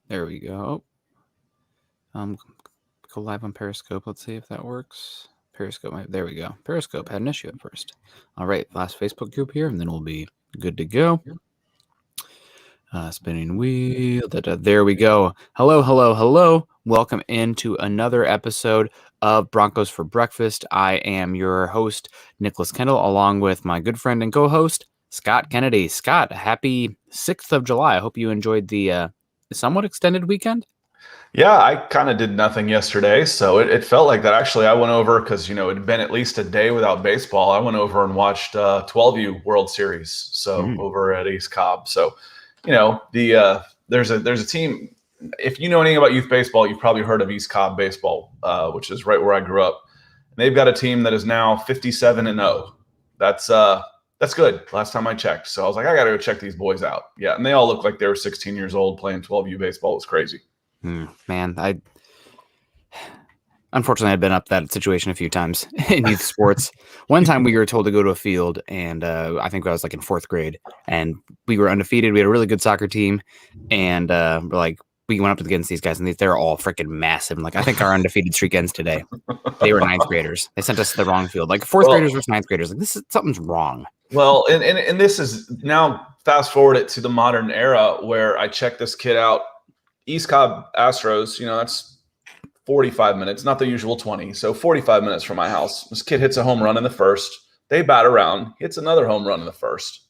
There we go. Go live on Periscope. Let's see if that works. Periscope. There we go. Periscope had an issue at first. All right, last Facebook group here, and then we'll be good to go. Spinning wheel. There we go. Hello. Welcome into another episode of Broncos for Breakfast. I am your host, Nicholas Kendell, along with my good friend and co-host, Scott Kennedy. Scott, happy 6th of July. I hope you enjoyed the somewhat extended weekend. Yeah, I kind of did nothing yesterday, so it felt like that. Actually, I went over because, it had been at least a day without baseball. I went over and watched 12U World Series, over at East Cobb. So, there's a team. If you know anything about youth baseball, you've probably heard of East Cobb baseball, which is right where I grew up. And they've got a team that is now 57-0. That's good. Last time I checked, so I was like, I got to go check these boys out. Yeah, and they all look like they were 16 years old playing 12U baseball. It was crazy. Man, unfortunately I've been up that situation a few times in youth sports. One time we were told to go to a field, and I think I was like in 4th grade, and we were undefeated. We had a really good soccer team, and we went up against these guys, and they're all freaking massive. Like, I think our undefeated streak ends today. They were 9th graders. They sent us to the wrong field. Like 4th graders versus 9th graders. Like, something's wrong. Well, and this is now fast forward it to the modern era where I check this kid out. East Cobb Astros, that's 45 minutes, not the usual 20. So 45 minutes from my house. This kid hits a home run in the first. They bat around, hits another home run in the first.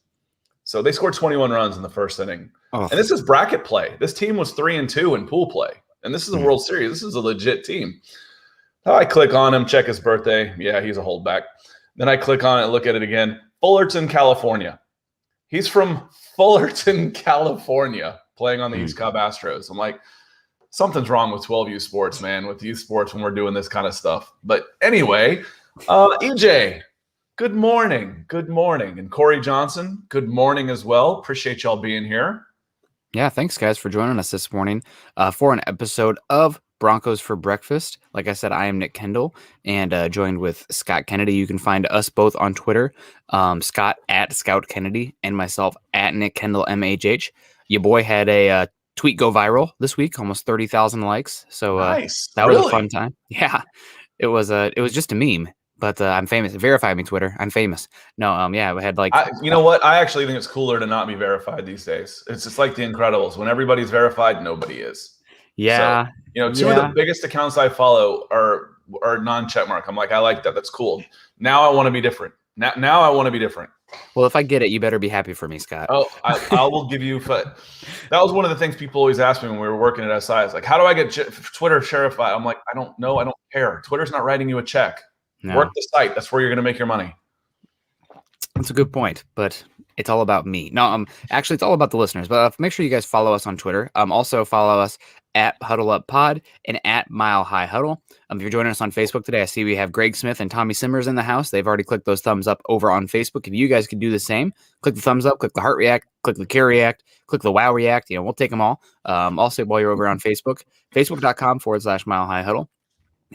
So they scored 21 runs in the first inning. Oh. And this is bracket play. This team was 3-2 in pool play. And this is a World Series. This is a legit team. I click on him, check his birthday. Yeah, he's a holdback. Then I click on it, look at it again. Fullerton, California. He's from Fullerton, California, playing on the East Cobb Astros. I'm like, something's wrong with 12U sports, man, with youth sports when we're doing this kind of stuff. But anyway, EJ, good morning. Good morning. And Corey Johnson, good morning as well. Appreciate y'all being here. Yeah, thanks, guys, for joining us this morning for an episode of Broncos for Breakfast. Like I said, I am Nick Kendell, and joined with Scott Kennedy. You can find us both on Twitter, Scott at Scout Kennedy, and myself at Nick Kendell MHH. Your boy had a tweet go viral this week, almost 30,000 likes. So nice. That was a fun time. Yeah, it was just a meme, but I'm famous. Verify me, Twitter. I'm famous. No, yeah, we had like. You know what? I actually think it's cooler to not be verified these days. It's just like The Incredibles. When everybody's verified, nobody is. Yeah. So, two of the biggest accounts I follow are non-checkmark. I'm like, I like that. That's cool. Now I want to be different. Now I want to be different. Well, if I get it, you better be happy for me, Scott. Oh, I will give you. That was one of the things people always asked me when we were working at SI. It's like, how do I get Twitter sherified? I'm like, I don't know. I don't care. Twitter's not writing you a check. No. Work the site. That's where you're going to make your money. That's a good point, but it's all about me. No, actually, it's all about the listeners. But make sure you guys follow us on Twitter. Also, follow us at Huddle Up Pod and at Mile High Huddle. If you're joining us on Facebook today, I see we have Greg Smith and Tommy Simmers in the house. They've already clicked those thumbs up over on Facebook. If you guys could do the same, click the thumbs up, click the heart react, click the care react, click the wow react. We'll take them all. Also, while you're over on Facebook, facebook.com/Mile High Huddle.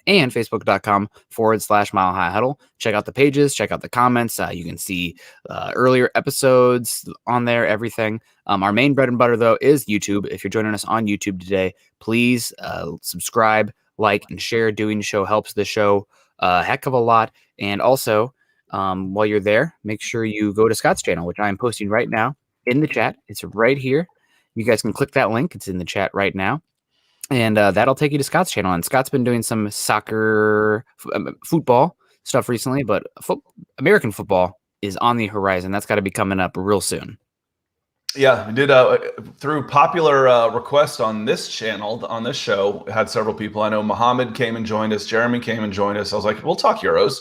And facebook.com/Mile High Huddle. Check out the pages, check out the comments. You can see earlier episodes on there, everything. Our main bread and butter, though, is YouTube. If you're joining us on YouTube today, please subscribe, like, and share. Doing the show helps the show a heck of a lot. And also, while you're there, make sure you go to Scott's channel, which I am posting right now in the chat. It's right here. You guys can click that link. It's in the chat right now. And that'll take you to Scott's channel. And Scott's been doing some soccer, football stuff recently, but American football is on the horizon. That's got to be coming up real soon. Yeah, we did through popular request on this channel, on this show. Had several people. I know Muhammad came and joined us. Jeremy came and joined us. I was like, we'll talk Euros.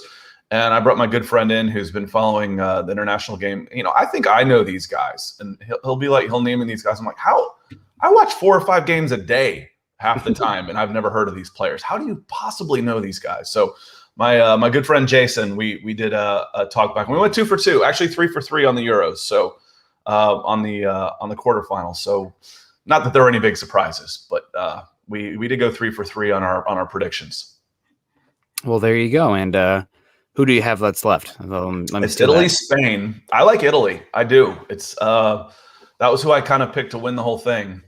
And I brought my good friend in who's been following the international game. I think I know these guys. And he'll be like, he'll name me these guys. I'm like, how? I watch 4 or 5 games a day half the time, and I've never heard of these players. How do you possibly know these guys? So my good friend Jason, we did a talk back. We went 2 for 2, actually 3 for 3 on the Euros. So on the quarterfinals. So not that there were any big surprises, but we did go 3 for 3 on our predictions. Well, there you go. And who do you have that's left? It's Italy, Spain. I like Italy. I do. It's that was who I kind of picked to win the whole thing.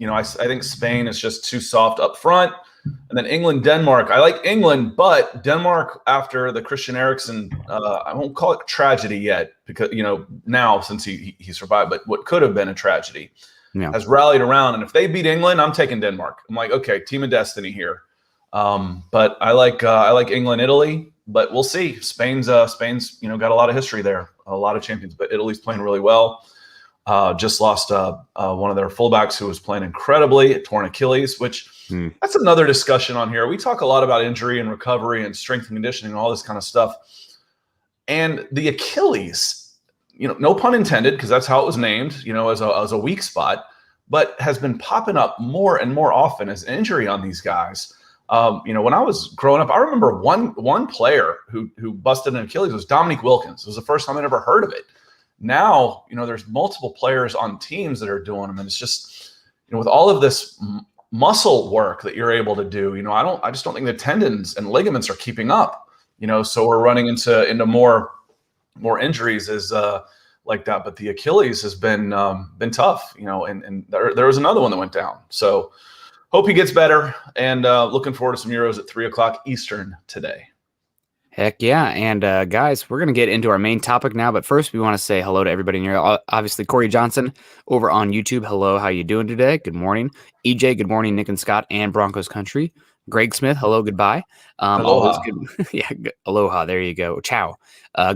I think Spain is just too soft up front. And then England, Denmark. I like England, but Denmark, after the Christian Eriksen, I won't call it tragedy yet because, now since he survived, but what could have been a tragedy has rallied around. And if they beat England, I'm taking Denmark. I'm like, okay, team of destiny here. But I like England, Italy, but we'll see. Spain's got a lot of history there, a lot of champions, but Italy's playing really well. Just lost one of their fullbacks who was playing incredibly, torn Achilles, which that's another discussion on here. We talk a lot about injury and recovery and strength and conditioning and all this kind of stuff. And the Achilles, no pun intended, because that's how it was named, as a weak spot, but has been popping up more and more often as an injury on these guys. When I was growing up, I remember one player who busted an Achilles was Dominique Wilkins. It was the first time I'd ever heard of it. Now, there's multiple players on teams that are doing them. And it's just, with all of this muscle work that you're able to do, I just don't think the tendons and ligaments are keeping up, so we're running into more injuries as like that. But the Achilles has been tough, and there was another one that went down. So hope he gets better, and looking forward to some Euros at 3:00 Eastern today. Heck yeah. And guys, we're going to get into our main topic now. But first, we want to say hello to everybody in here. Obviously, Corey Johnson over on YouTube. Hello. How you doing today? Good morning. EJ, good morning. Nick and Scott and Broncos Country. Greg Smith, hello. Goodbye. Aloha. Always good. Yeah. Aloha. There you go. Ciao.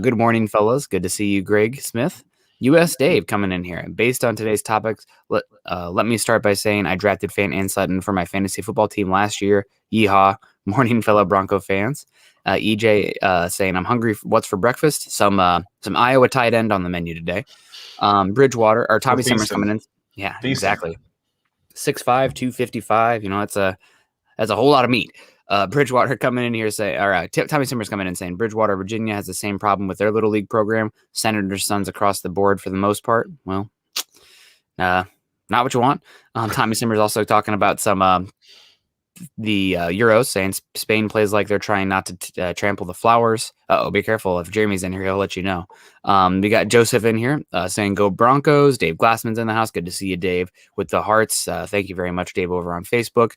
Good morning, fellas. Good to see you, Greg Smith. US Dave coming in here. And based on today's topics, let me start by saying I drafted Fant and Sutton for my fantasy football team last year. Yeehaw. Morning, fellow Bronco fans. EJ saying I'm hungry. What's for breakfast? Some Iowa tight end on the menu today. Bridgewater or Tommy Summers coming in. Yeah, exactly. 6'5", 255. That's a whole lot of meat. Bridgewater coming in here Tommy Summers coming in saying Bridgewater, Virginia has the same problem with their little league program. Senator's sons across the board for the most part. Well, not what you want. Tommy Summers also talking about some the Euros, saying Spain plays like they're trying not to trample the flowers. Be careful. If Jeremy's in here, he'll let you know. We got Joseph in here saying go Broncos. Dave Glassman's in the house. Good to see you, Dave, with the hearts. Thank you very much, Dave, over on Facebook.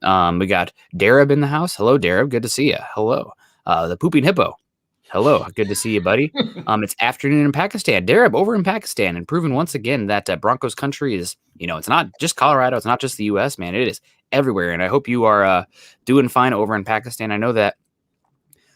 We got Darab in the house. Hello, Darab. Good to see you. Hello. The Pooping Hippo. Hello. Good to see you, buddy. It's afternoon in Pakistan. Darab over in Pakistan, and proving once again that Broncos country is, it's not just Colorado. It's not just the U.S., man. It is everywhere. And I hope you are doing fine over in Pakistan. I know that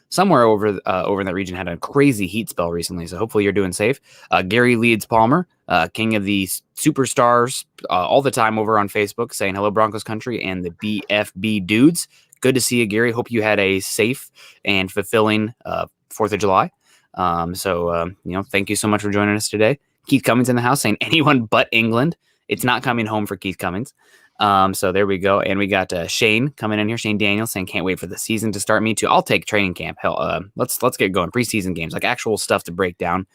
somewhere over in that region had a crazy heat spell recently. So hopefully you're doing safe. Gary Leeds Palmer, king of the superstars all the time over on Facebook, saying hello, Broncos country and the BFB dudes. Good to see you, Gary. Hope you had a safe and fulfilling 4th of July. Thank you so much for joining us today. Keith Cummings in the house saying anyone but England. It's not coming home for Keith Cummings. So there we go. And we got Shane coming in here. Shane Daniels saying, can't wait for the season to start. Me too. I'll take training camp. Hell, let's get going. Preseason games, like actual stuff to break down.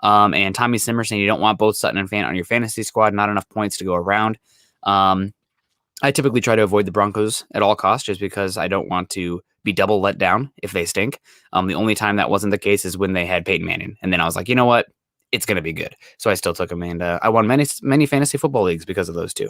And Tommy Simmer saying you don't want both Sutton and Fant on your fantasy squad. Not enough points to go around. I typically try to avoid the Broncos at all costs just because I don't want to be double let down if they stink. The only time that wasn't the case is when they had Peyton Manning. And then I was like, you know what? It's going to be good. So I still took him, and I won many fantasy football leagues because of those two.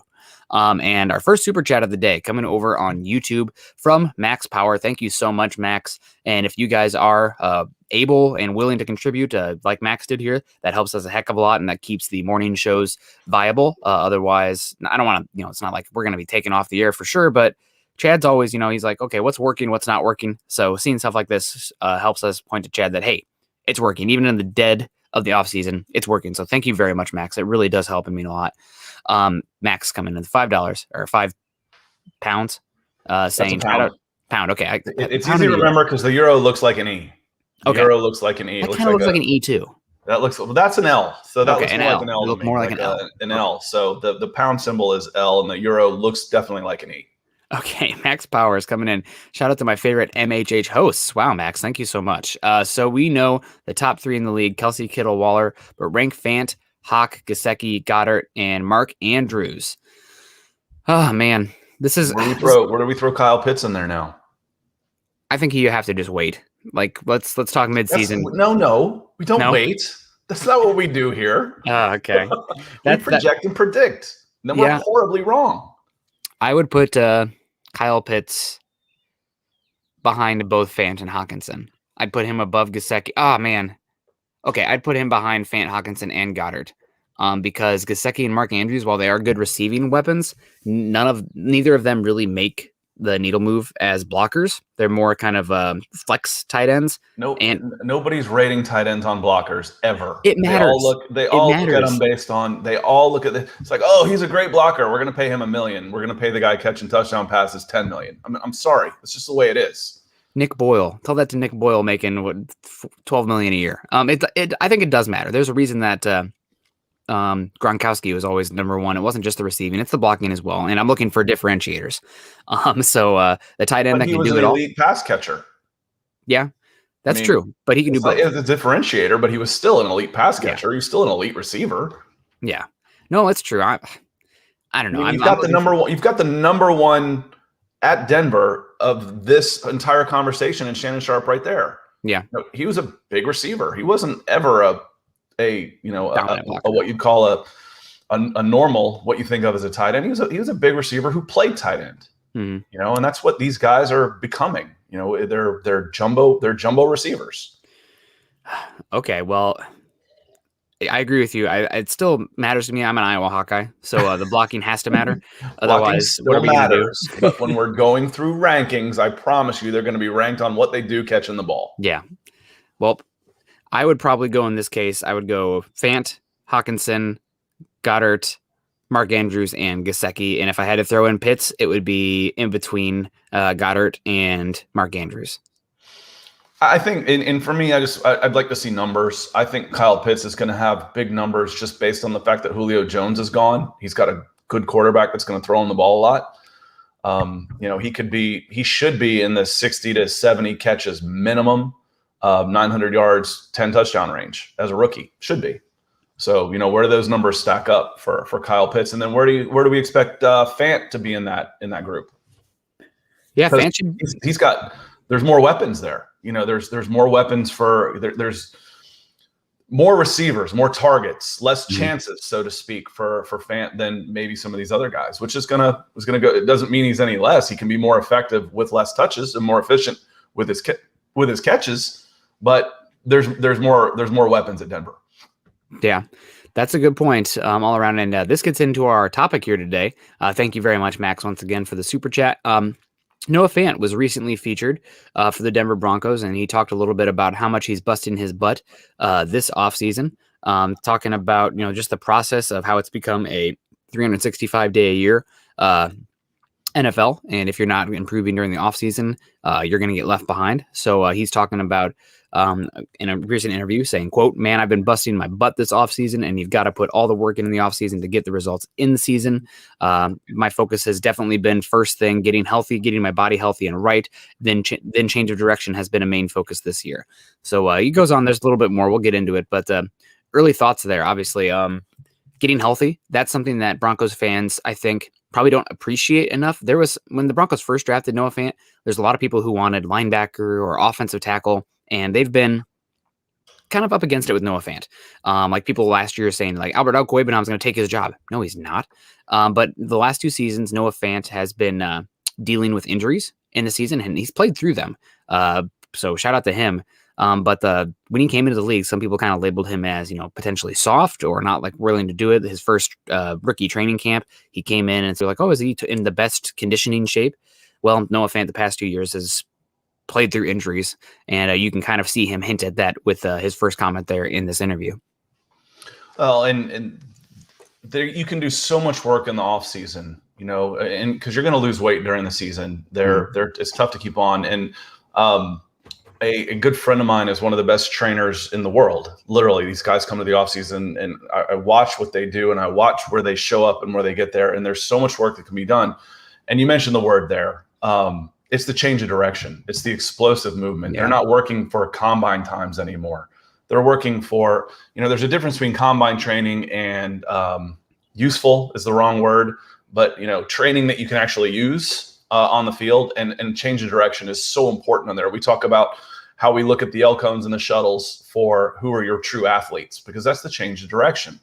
And our first super chat of the day coming over on YouTube from Max Power. Thank you so much, Max. And if you guys are able and willing to contribute like Max did here, that helps us a heck of a lot, and that keeps the morning shows viable. Otherwise, I don't want to, it's not like we're going to be taken off the air for sure, but Chad's always, he's like, okay, what's working, what's not working. So seeing stuff like this helps us point to Chad that, hey, it's working. Even in the dead of the off season, it's working. So thank you very much, Max. It really does help and mean a lot. Max coming in $5 or £5, saying pound. Okay, it's easy to remember because the euro looks like an E. The euro looks like an E. It kind of looks like an E too. That's an L. So that looks more like an L. Look more like an L. An L. So the pound symbol is L, and the euro looks definitely like an E. Okay, Max Powers coming in. Shout out to my favorite MHH hosts. Wow, Max, thank you so much. So we know the top three in the league, Kelsey, Kittle, Waller, but rank Fant, Hawk, Gesicki, Goddard, and Mark Andrews. Oh, man. This is where do we throw Kyle Pitts in there now? I think you have to just wait. Like, let's talk midseason. No, we don't wait. That's not what we do here. Okay. We project and predict. Then we're horribly wrong. I would put Kyle Pitts behind both Fant and Hawkinson. I'd put him above Gesicki. Oh, man. Okay, I'd put him behind Fant, Hawkinson, and Goddard. Because Gesicki and Mark Andrews, while they are good receiving weapons, neither of them really make the needle move as blockers. They're more kind of flex tight ends. No, And nobody's rating tight ends on blockers ever. it matters. They all look at them based on. They all look at it's like, oh, he's a great blocker. We're going to pay him $1 million. We're going to pay the guy catching touchdown passes $10 million. I'm sorry, it's just the way it is. Nick Boyle. Tell that to Nick Boyle making $12 million a year. I think it does matter. There's a reason that Gronkowski was always number one. It wasn't just the receiving; it's the blocking as well. And I'm looking for differentiators. So the tight end that can do it all. He was an elite pass catcher. Yeah, that's true. But he can do both. It's a differentiator, but he was still an elite pass catcher. Yeah. He was still an elite receiver. Yeah, no, it's true. I don't know. You've got the number one. You've got the number one at Denver of this entire conversation, and Shannon Sharpe right there. Yeah, he was a big receiver. He wasn't ever a what you'd call a normal, what you think of as a tight end. He was a big receiver who played tight end. Mm-hmm. And that's what these guys are becoming. They're jumbo receivers. Okay, well, I agree with you. It still matters to me. I'm an Iowa Hawkeye, so the blocking has to matter. Otherwise, what are we going to do? But when we're going through rankings, I promise you, they're going to be ranked on what they do catching the ball. Yeah. Well, I would probably go in this case. I would go Fant, Hawkinson, Goddard, Mark Andrews, and Gesicki. And if I had to throw in Pitts, it would be in between Goddard and Mark Andrews. I think, and for me, I'd like to see numbers. I think Kyle Pitts is going to have big numbers just based on the fact that Julio Jones is gone. He's got a good quarterback that's going to throw him the ball a lot. He should be in the 60 to 70 catches minimum. 900 yards, 10 touchdown range as a rookie should be. So, where do those numbers stack up for Kyle Pitts? And then where do we expect Fant to be in that group? Yeah, Fant there's more weapons there. There's more weapons there's more receivers, more targets, less chances, so to speak, for Fant than maybe some of these other guys, which is gonna go. It doesn't mean he's any less. He can be more effective with less touches and more efficient with his catches. But there's more weapons at Denver. Yeah, that's a good point all around. And this gets into our topic here today. Thank you very much, Max, once again for the super chat. Noah Fant was recently featured for the Denver Broncos, and he talked a little bit about how much he's busting his butt this offseason, talking about just the process of how it's become a 365-day a year NFL. And if you're not improving during the offseason, you're going to get left behind. So he's talking about in a recent interview saying, quote, "Man, I've been busting my butt this offseason, and you've got to put all the work in the offseason to get the results in the season. My focus has definitely been first thing, getting healthy, getting my body healthy and right. Then change of direction has been a main focus this year." So he goes on. There's a little bit more. We'll get into it. But early thoughts there, obviously. Getting healthy, that's something that Broncos fans, I think, probably don't appreciate enough. When the Broncos first drafted Noah Fant, there's a lot of people who wanted linebacker or offensive tackle, and they've been kind of up against it with Noah Fant. Like people last year saying like Albert Okwuegbunam's going to take his job. No, he's not. But the last 2 seasons, Noah Fant has been dealing with injuries in the season, and he's played through them. So shout out to him. But when he came into the league, some people kind of labeled him as, potentially soft or not like willing to do it. His first rookie training camp, he came in and they're like, oh, is he in the best conditioning shape? Well, Noah Fant the past 2 years has played through injuries, and you can kind of see him hint at that with his first comment there in this interview. Well, and there, you can do so much work in the off season, and because you're going to lose weight during the season, it's tough to keep on. And a good friend of mine is one of the best trainers in the world. Literally, these guys come to the offseason, and I watch what they do, and I watch where they show up and where they get there. And there's so much work that can be done. And you mentioned the word there. It's the change of direction. It's the explosive movement. Yeah. They're not working for combine times anymore. They're working for, there's a difference between combine training and useful is the wrong word, but, training that you can actually use on the field, and change of direction is so important on there. We talk about how we look at the L cones and the shuttles for who are your true athletes, because that's the change of direction.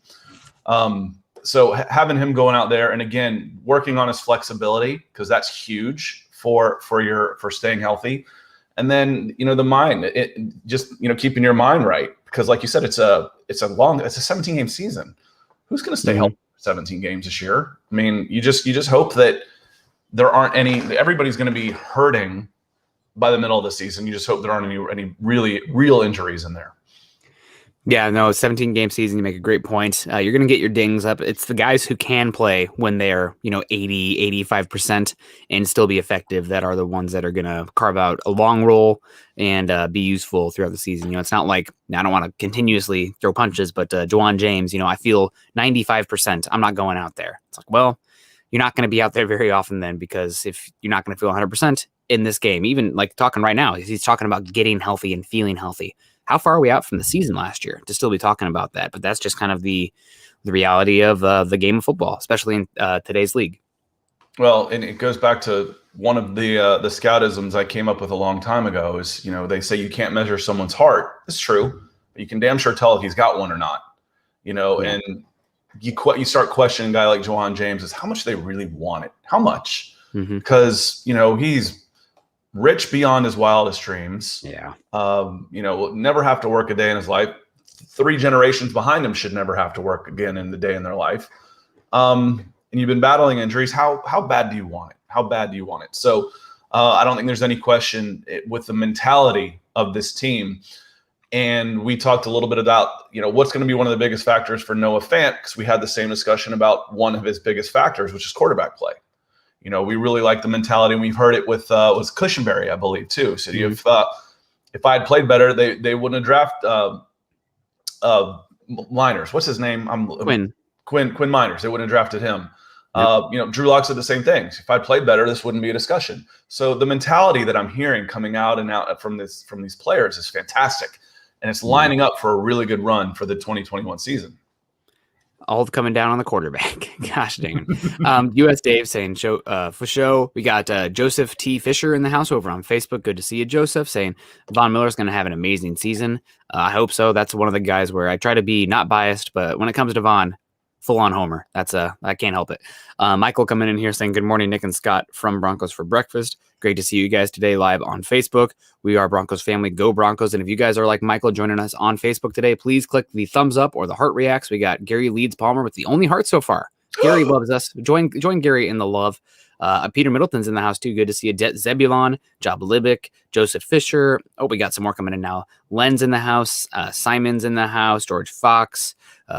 So having him going out there and again working on his flexibility, because that's huge for staying healthy. And then, the mind, just, keeping your mind right. Because like you said, it's a 17-game season. Who's going to stay healthy for 17 games this year? I mean, you just hope that there aren't everybody's going to be hurting by the middle of the season. You just hope there aren't any really real injuries in there. Yeah, no, 17-game season, you make a great point. You're going to get your dings up. It's the guys who can play when they're, 80, 85% and still be effective that are the ones that are going to carve out a long role and be useful throughout the season. It's not like, I don't want to continuously throw punches, but Juwan James, I feel 95%. I'm not going out there. It's like, well, you're not going to be out there very often then, because if you're not going to feel 100% in this game, even like talking right now, he's talking about getting healthy and feeling healthy. How far are we out from the season last year to still be talking about that? But that's just kind of the reality of the game of football, especially in today's league. Well, and it goes back to one of the scoutisms I came up with a long time ago is, they say you can't measure someone's heart. It's true, but you can damn sure tell if he's got one or not, and you start questioning a guy like Juwan James is how much they really want it. How much? Because, he's rich beyond his wildest dreams. Yeah. Will never have to work a day in his life. 3 generations behind him should never have to work again in the day in their life. And you've been battling injuries. How bad do you want it? How bad do you want it? So I don't think there's any question with the mentality of this team. And we talked a little bit about, what's going to be one of the biggest factors for Noah Fant, because we had the same discussion about one of his biggest factors, which is quarterback play. We really like the mentality, and we've heard it with Cushenberry, I believe, too. So if I had played better, they wouldn't have drafted Miners. What's his name? Quinn Miners. They wouldn't have drafted him. Yep. Drew Lock said the same things. If I played better, this wouldn't be a discussion. So the mentality that I'm hearing coming out from these players is fantastic, and it's lining up for a really good run for the 2021 season. All coming down on the quarterback. Gosh dang it. US Dave saying, for show, we got Joseph T. Fisher in the house over on Facebook. Good to see you, Joseph, saying Von Miller's going to have an amazing season. I hope so. That's one of the guys where I try to be not biased, but when it comes to Von, full-on homer. I can't help it. Michael coming in here saying, good morning, Nick and Scott from Broncos for Breakfast. Great to see you guys today live on Facebook. We are Broncos family. Go Broncos. And if you guys are like Michael joining us on Facebook today, please click the thumbs up or the heart reacts. We got Gary Leeds Palmer with the only heart so far. Gary loves us. Join Gary in the love. Peter Middleton's in the house too. Good to see you. Zebulon, Job Libick, Joseph Fisher. Oh, we got some more coming in now. Len's in the house. Simon's in the house. George Fox,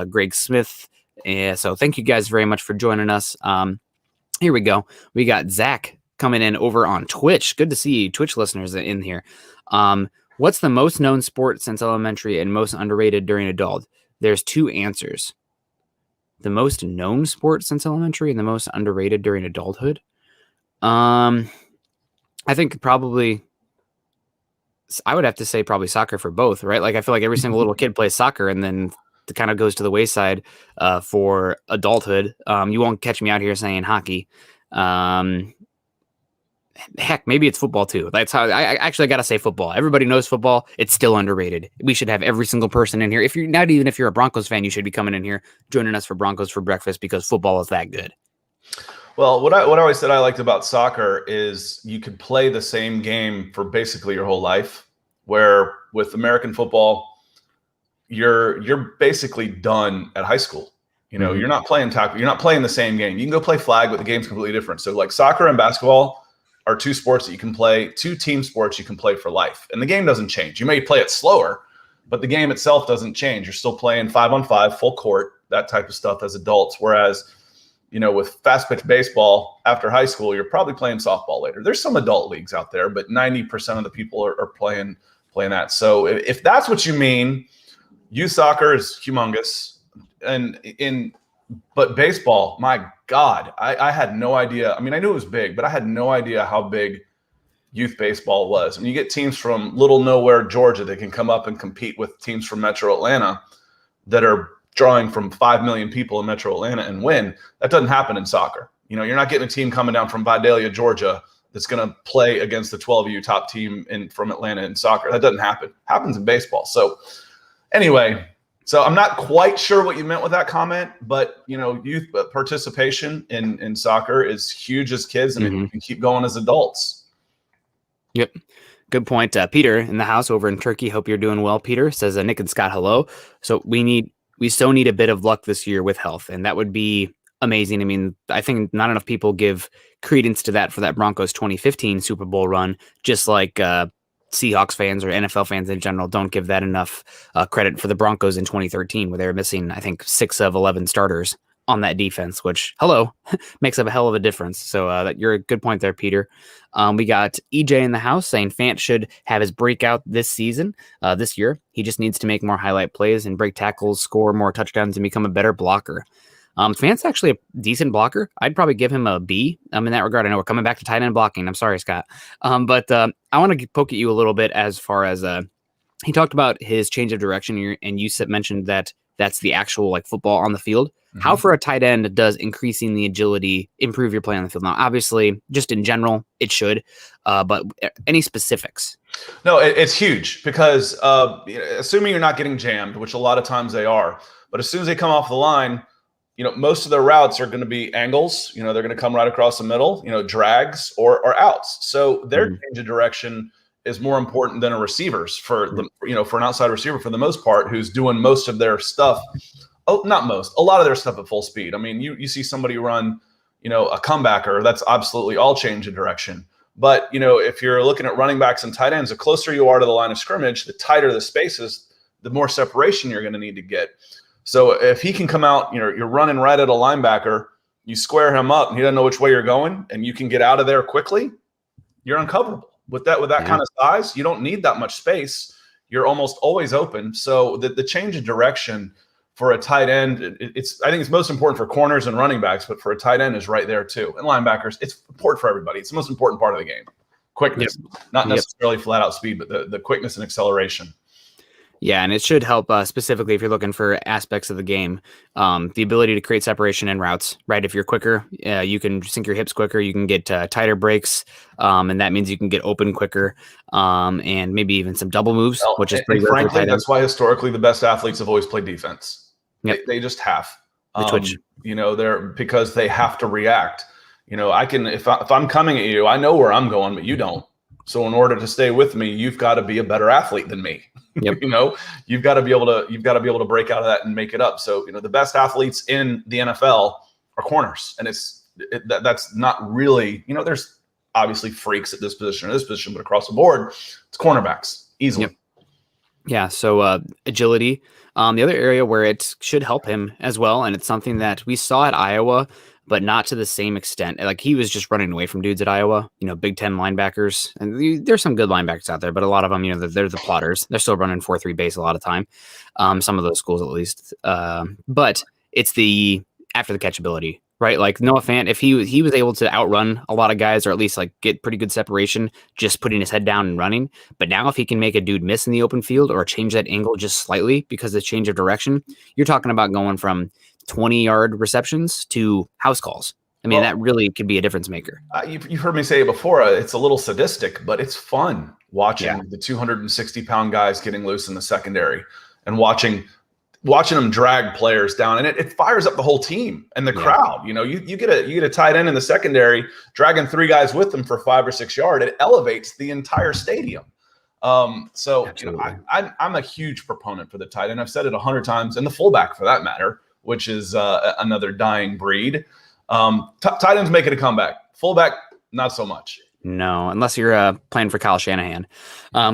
Greg Smith. Yeah, so thank you guys very much for joining us. Here we go. We got Zach coming in over on Twitch. Good to see you, Twitch listeners in here. What's the most known sport since elementary and most underrated during adult? There's 2 answers. The most known sport since elementary and the most underrated during adulthood. I think probably I would have to say probably soccer for both, right? Like I feel like every single little kid plays soccer, and then it kind of goes to the wayside for adulthood. You won't catch me out here saying hockey. Heck, maybe it's football too. That's how I actually got to say football. Everybody knows football. It's still underrated. We should have every single person in here. If you're a Broncos fan, you should be coming in here joining us for Broncos for Breakfast, because football is that good. Well, what I always said I liked about soccer is you could play the same game for basically your whole life, where with American football, you're basically done at high school. You're not playing tackle. You're not playing the same game. You can go play flag, but the game's completely different. So like soccer and basketball are 2 sports that you can play, 2 team sports you can play for life. And the game doesn't change. You may play it slower, but the game itself doesn't change. You're still playing 5-on-5, full court, that type of stuff as adults. Whereas, with fast pitch baseball after high school, you're probably playing softball later. There's some adult leagues out there, but 90% of the people are playing that. So if that's what you mean, youth soccer is humongous. But baseball, my God, I had no idea. I mean, I knew it was big, but I had no idea how big youth baseball was. And you get teams from little nowhere Georgia that can come up and compete with teams from Metro Atlanta that are drawing from 5 million people in Metro Atlanta and win. That doesn't happen in soccer. You're not getting a team coming down from Vidalia, Georgia, that's going to play against the 12U top team from Atlanta in soccer. That doesn't happen. It happens in baseball. So anyway, So I'm not quite sure what you meant with that comment, but youth participation in soccer is huge as kids, and it can keep going as adults. Yep. Good point. Peter in the house over in Turkey. Hope you're doing well, Peter. Says Nick and Scott, hello. So we still need a bit of luck this year with health, and that would be amazing. I mean, I think not enough people give credence to that for that Broncos 2015 Super Bowl run, just like Seahawks fans or NFL fans in general don't give that enough credit for the Broncos in 2013, where they were missing, I think, 6 of 11 starters on that defense, which, makes a hell of a difference. So you're a good point there, Peter. We got EJ in the house saying Fant should have his breakout this season, this year. He just needs to make more highlight plays and break tackles, score more touchdowns, and become a better blocker. Fant's actually a decent blocker. I'd probably give him a B in that regard. I know we're coming back to tight end blocking. I'm sorry, Scott. But I want to poke at you a little bit as far as he talked about his change of direction, and you mentioned that that's the actual football on the field. Mm-hmm. How for a tight end does increasing the agility improve your play on the field? Now, obviously, just in general, it should. But any specifics? No, it's huge because assuming you're not getting jammed, which a lot of times they are, but as soon as they come off the line, most of their routes are going to be angles. They're going to come right across the middle, drags or outs. So their change of direction is more important than a receiver's for the, for an outside receiver for the most part, who's doing most of their stuff. Oh, not most, a lot of their stuff at full speed. I mean, you see somebody run, a comebacker, that's absolutely all change of direction. But, if you're looking at running backs and tight ends, the closer you are to the line of scrimmage, the tighter the spaces, the more separation you're going to need to get. So if he can come out, you're running right at a linebacker, you square him up and he doesn't know which way you're going and you can get out of there quickly, you're uncoverable. With that kind of size, you don't need that much space. You're almost always open. So the change of direction for a tight end, I think it's most important for corners and running backs, but for a tight end is right there too. And linebackers, it's important for everybody. It's the most important part of the game. Quickness, not necessarily flat out speed, but the quickness and acceleration. Yeah, and it should help specifically if you're looking for aspects of the game. The ability to create separation in routes, right? If you're quicker, you can sink your hips quicker. You can get tighter breaks, and that means you can get open quicker, and maybe even some double moves, which is pretty rare. Frankly, that's why historically the best athletes have always played defense. Yep. They just have. The twitch. They're because they have to react. I can if I'm coming at you, I know where I'm going, but you don't. So in order to stay with me, you've got to be a better athlete than me. Yep. You've got to be able to break out of that and make it up. So, the best athletes in the NFL are corners, and that's not really, there's obviously freaks at this position or this position, but across the board, it's cornerbacks easily. Yep. Yeah. So agility, the other area where it should help him as well. And it's something that we saw at Iowa, but not to the same extent. Like he was just running away from dudes at Iowa, Big Ten linebackers. And there's some good linebackers out there, but a lot of them, they're the plotters. They're still running 4-3 base a lot of time. Some of those schools at least. But it's the after the catch ability, right? Like Noah Fant, if he was able to outrun a lot of guys or at least get pretty good separation, just putting his head down and running. But now if he can make a dude miss in the open field or change that angle just slightly because of the change of direction, you're talking about going from 20-yard receptions to house calls. I mean, that really could be a difference maker. You've heard me say it before. It's a little sadistic, but it's fun watching the 260-pound guys getting loose in the secondary and watching them drag players down. And it fires up the whole team and the crowd. You get a tight end in the secondary dragging 3 guys with them for 5 or 6 yards. It elevates the entire stadium. I'm a huge proponent for the tight end. I've said it 100 times, and the fullback for that matter, which is another dying breed. Tight ends make it a comeback. Fullback, not so much. No, unless you're playing for Kyle Shanahan.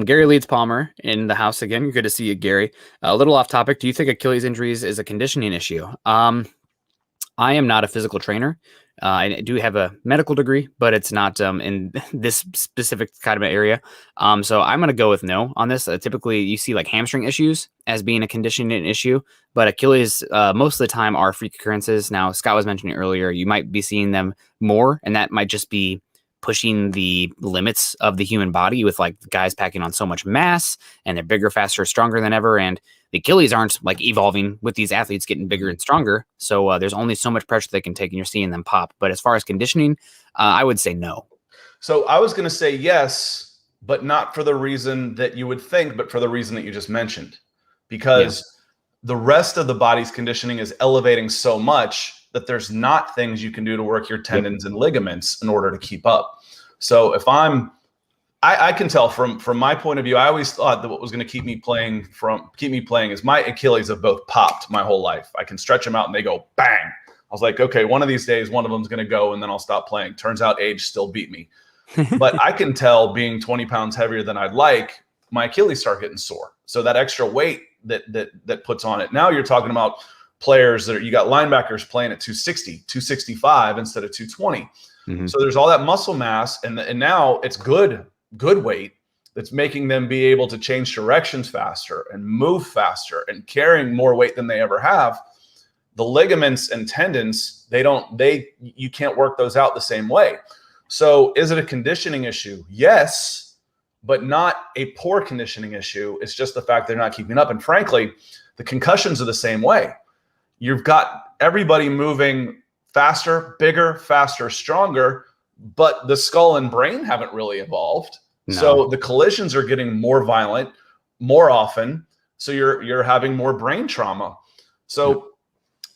Gary Leeds Palmer in the house again. Good to see you, Gary. A little off topic. Do you think Achilles injuries is a conditioning issue? I am not a physical trainer. I do have a medical degree, but it's not in this specific kind of area. So I'm going to go with no on this. Typically, you see hamstring issues as being a conditioning issue, but Achilles most of the time are freak occurrences. Now, Scott was mentioning earlier, you might be seeing them more, and that might just be pushing the limits of the human body with guys packing on so much mass and they're bigger, faster, stronger than ever. And the Achilles aren't evolving with these athletes getting bigger and stronger. So there's only so much pressure they can take and you're seeing them pop. But as far as conditioning, I would say no. So I was going to say yes, but not for the reason that you would think, but for the reason that you just mentioned, because the rest of the body's conditioning is elevating so much that there's not things you can do to work your tendons and ligaments in order to keep up. So if I can tell from my point of view, I always thought that what was going to keep me playing is my Achilles have both popped my whole life. I can stretch them out and they go bang. I was like, okay, one of these days, one of them's going to go and then I'll stop playing. Turns out age still beat me. But I can tell, being 20 pounds heavier than I'd like, my Achilles start getting sore. So that extra weight that puts on it. Now you're talking about players you got linebackers playing at 260, 265 instead of 220. Mm-hmm. So there's all that muscle mass, and now it's good weight that's making them be able to change directions faster and move faster and carrying more weight than they ever have. The ligaments and tendons, you can't work those out the same way. So is it a conditioning issue? Yes, but not a poor conditioning issue. It's just the fact they're not keeping up. And frankly, the concussions are the same way. You've got everybody moving faster, bigger, faster, stronger, but the skull and brain haven't really evolved. No. So the collisions are getting more violent more often. So you're having more brain trauma. So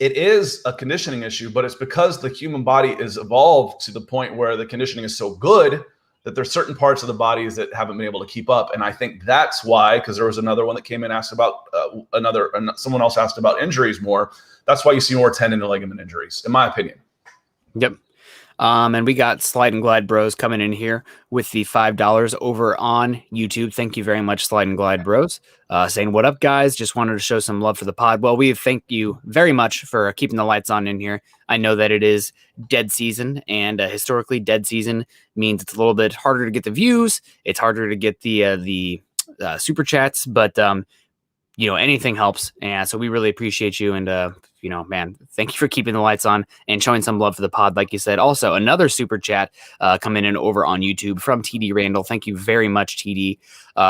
it is a conditioning issue, but it's because the human body is evolved to the point where the conditioning is so good that there's certain parts of the bodies that haven't been able to keep up. And I think that's why, because there was another one that came in, asked about someone else asked about injuries more. That's why you see more tendon and ligament injuries, in my opinion. Yep. And we got Slide and Glide Bros coming in here with the $5 over on YouTube. Thank you very much, Slide and Glide Bros. Saying, what up, guys? Just wanted to show some love for the pod. Well, we thank you very much for keeping the lights on in here. I know that it is dead season, and historically, dead season means it's a little bit harder to get the views. It's harder to get the super chats, but anything helps. And so we really appreciate you. And, man, thank you for keeping the lights on and showing some love for the pod. Like you said, also another super chat coming in over on YouTube from TD Randall. Thank you very much, TD,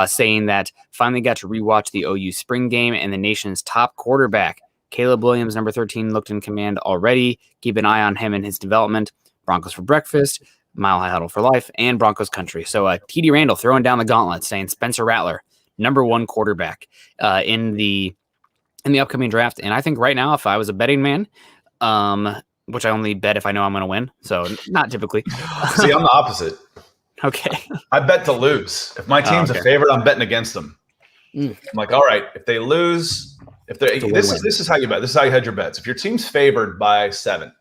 saying that finally got to rewatch the OU spring game and the nation's top quarterback, Caleb Williams, number 13, looked in command already. Keep an eye on him and his development. Broncos for breakfast, Mile High Huddle for life, and Broncos country. So TD Randall throwing down the gauntlet, saying Spencer Rattler, number one quarterback in the upcoming draft. And I think right now, if I was a betting man, which I only bet if I know I'm going to win, so not typically. See, I'm the opposite. Okay. I bet to lose. If my team's a favorite, I'm betting against them. I'm like, all right, if they lose, this is how you bet. This is how you hedge your bets. If your team's favored by 7,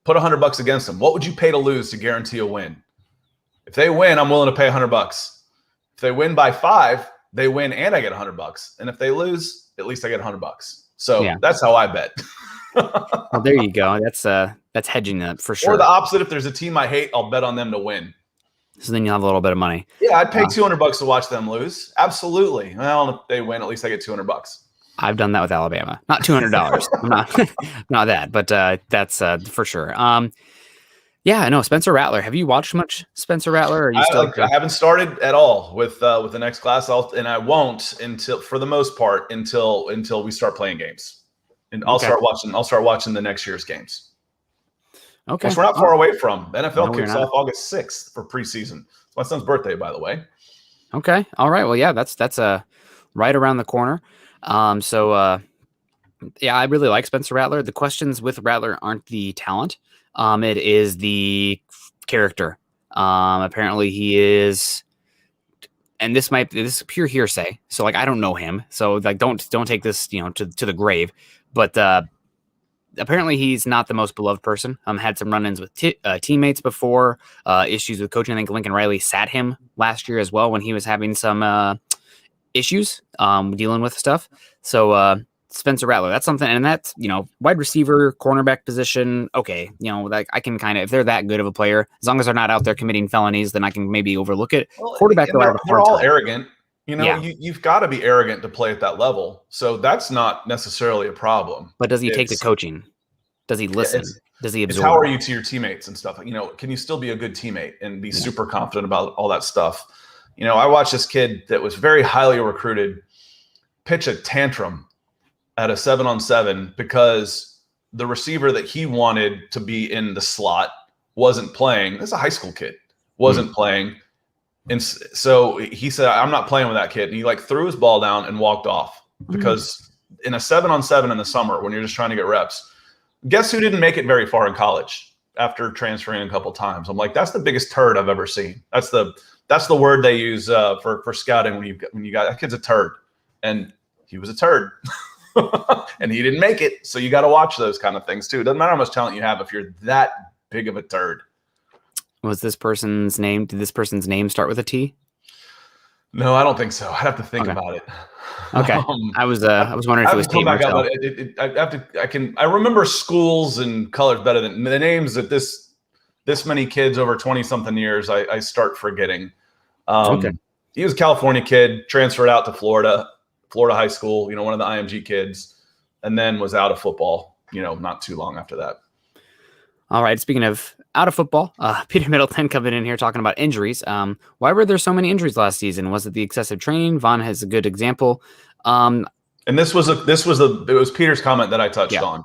put $100 against them. What would you pay to lose to guarantee a win? If they win, I'm willing to pay $100. If they win by 5, they win and I get $100. And if they lose, at least I get $100. So that's how I bet. Well, there you go. That's hedging that for sure. Or the opposite. If there's a team I hate, I'll bet on them to win. So then you'll have a little bit of money. Yeah, I'd pay $200 to watch them lose. Absolutely. Well, if they win, at least I get $200. I've done that with Alabama. Not $200. I'm not that, but that's for sure. Yeah, no, Spencer Rattler. Have you watched much Spencer Rattler? Or are you I haven't started at all with the next class, and I won't until, for the most part, until we start playing games, and I'll start watching the next year's games. Okay, which we're not far away from. The NFL kicks off August 6th for preseason. It's my son's birthday, by the way. Okay, all right. Well, yeah, that's right around the corner. Yeah, I really like Spencer Rattler. The questions with Rattler aren't the talent. It is the character. Apparently he is, and this is pure hearsay. So like, I don't know him. So like, don't take this, to the grave, but, apparently he's not the most beloved person. Had some run-ins with teammates before, issues with coaching. I think Lincoln Riley sat him last year as well when he was having some, issues, dealing with stuff. So, Spencer Rattler, that's something, and that's, wide receiver, cornerback position. Okay. Like I can kind of, if they're that good of a player, as long as they're not out there committing felonies, then I can maybe overlook it. Well, quarterback, they're all arrogant. You've got to be arrogant to play at that level. So that's not necessarily a problem. But does he take the coaching? Does he listen? Does he absorb? How are you to your teammates and stuff? Can you still be a good teammate and be super confident about all that stuff? I watched this kid that was very highly recruited pitch a tantrum at a 7-on-7 because the receiver that he wanted to be in the slot wasn't playing. This is a high school kid, wasn't playing. And so he said, I'm not playing with that kid. And he threw his ball down and walked off because in a 7-on-7 in the summer when you're just trying to get reps. Guess who didn't make it very far in college after transferring a couple times? I'm like, that's the biggest turd I've ever seen. That's the word they use for scouting when you got that kid's a turd, and he was a turd, and he didn't make it. So you got to watch those kind of things too. It doesn't matter how much talent you have if you're that big of a turd. Was this person's name? Did this person's name start with a T? No, I don't think so. I'd have to think about it. Okay, I was wondering if it was Tate Martell. I remember schools and colors better than the names that this many kids over 20-something years. I start forgetting. Okay. He was a California kid, transferred out to Florida high school. One of the IMG kids, and then was out of football. Not too long after that. All right. Speaking of out of football, Peter Middleton coming in here talking about injuries. Why were there so many injuries last season? Was it the excessive training? Vaughn has a good example. And it was Peter's comment that I touched on.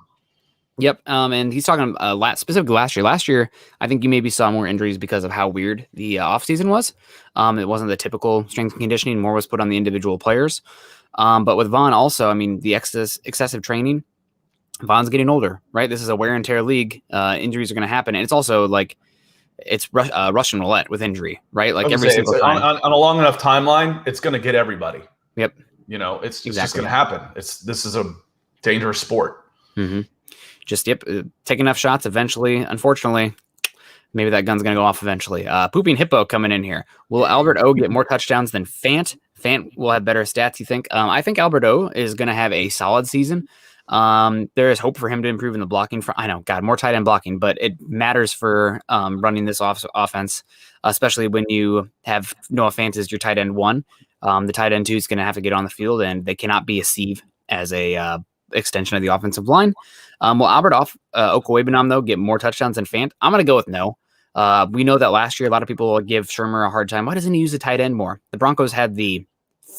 Yep. And he's talking specifically last year. Last year, I think you maybe saw more injuries because of how weird the offseason was. It wasn't the typical strength and conditioning. More was put on the individual players. But with Vaughn also, the excessive training, Vaughn's getting older, right? This is a wear and tear league. Injuries are going to happen. And it's also like it's Russian roulette with injury, right? Like every single time. On a long enough timeline, it's going to get everybody. Yep. It's just going to happen. This is a dangerous sport. Mm-hmm. Just, take enough shots eventually. Unfortunately, maybe that gun's going to go off eventually. Pooping Hippo coming in here. Will Albert O get more touchdowns than Fant? Fant will have better stats, you think? I think Albert O is going to have a solid season. There is hope for him to improve in the blocking front. I know, more tight end blocking, but it matters for running this offense, especially when you have Noah Fant as your tight end 1. The tight end 2 is going to have to get on the field, and they cannot be a sieve as a extension of the offensive line. Will Albert Okwuegbunam, though, get more touchdowns than Fant? I'm going to go with no. We know that last year a lot of people will give Shermer a hard time. Why doesn't he use the tight end more? The Broncos had the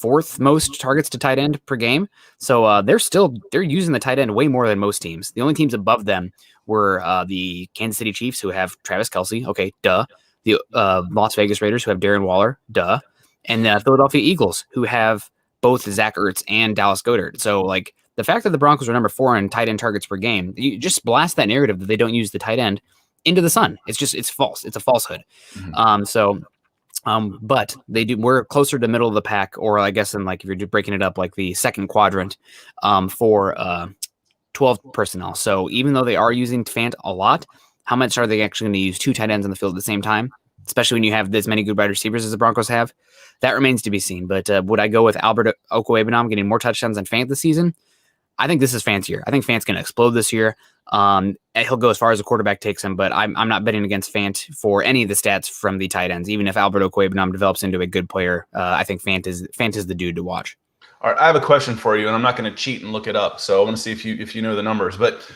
4th most targets to tight end per game. So they're using the tight end way more than most teams. The only teams above them were the Kansas City Chiefs, who have Travis Kelce. Okay, duh. The Las Vegas Raiders, who have Darren Waller. Duh. And the Philadelphia Eagles, who have both Zach Ertz and Dallas Goedert. So, the fact that the Broncos are number 4 in tight end targets per game, you just blast that narrative that they don't use the tight end into the sun. It's false. It's a falsehood. Mm-hmm. But they do. We're closer to middle of the pack, or I guess if you're breaking it up, the second quadrant for 12 personnel. So even though they are using Fant a lot, how much are they actually going to use 2 tight ends on the field at the same time? Especially when you have this many good wide receivers as the Broncos have, that remains to be seen. But would I go with Albert Okwuegbunam getting more touchdowns than Fant this season? I think this is Fant's year. I think Fant's going to explode this year. He'll go as far as the quarterback takes him, but I'm not betting against Fant for any of the stats from the tight ends. Even if Albert Okwuegbunam develops into a good player, I think Fant is the dude to watch. All right, I have a question for you, and I'm not going to cheat and look it up. So I want to see if you know the numbers. But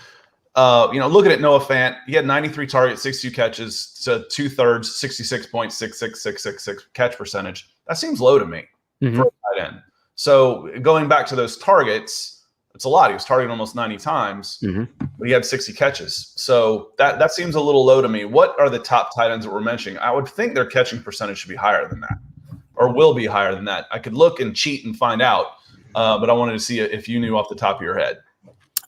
looking at Noah Fant, he had 93 targets, 62 catches, so 2/3, 66.66666 catch percentage. That seems low to me for a tight end. So going back to those targets, it's a lot. He was targeting almost 90 times, but he had 60 catches. So that seems a little low to me. What are the top tight ends that we're mentioning? I would think their catching percentage should be higher than that, or will be higher than that. I could look and cheat and find out, but I wanted to see if you knew off the top of your head.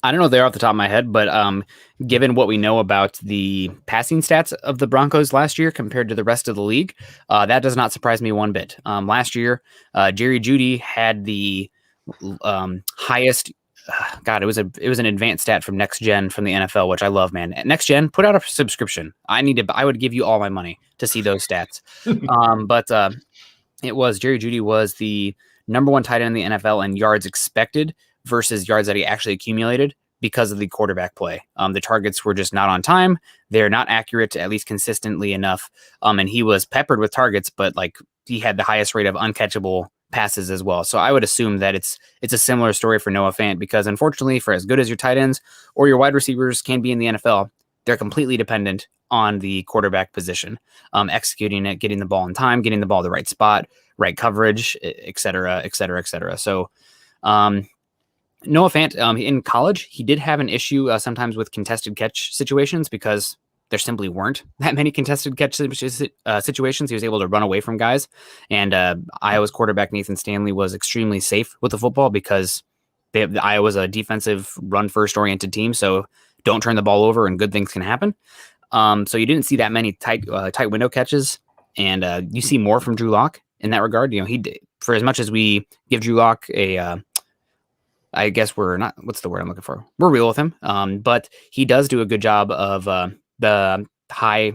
I don't know if they're off the top of my head, but given what we know about the passing stats of the Broncos last year compared to the rest of the league, that does not surprise me one bit. Last year, Jerry Jeudy had the highest. God, it was an advanced stat from Next Gen from the NFL, which I love, man. Next Gen, put out a subscription. I would give you all my money to see those stats. But it was Jerry Jeudy was the number 1 tight end in the NFL in yards expected versus yards that he actually accumulated because of the quarterback play. The targets were just not on time. They're not accurate, at least consistently enough. And he was peppered with targets, but he had the highest rate of uncatchable passes as well. So I would assume that it's a similar story for Noah Fant, because unfortunately, for as good as your tight ends or your wide receivers can be in the NFL, they're completely dependent on the quarterback position, executing it, getting the ball in time, getting the ball in the right spot, right coverage, et cetera, et cetera, et cetera. So Noah Fant, in college, he did have an issue sometimes with contested catch situations because there simply weren't that many contested catch situations. He was able to run away from guys. And Iowa's quarterback, Nathan Stanley, was extremely safe with the football because Iowa's a defensive run first oriented team, so don't turn the ball over and good things can happen. So you didn't see that many tight window catches, and you see more from Drew Lock in that regard. He did, for as much as we give Drew Lock a I guess we're not, what's the word I'm looking for? We're real with him. But he does do a good job of the high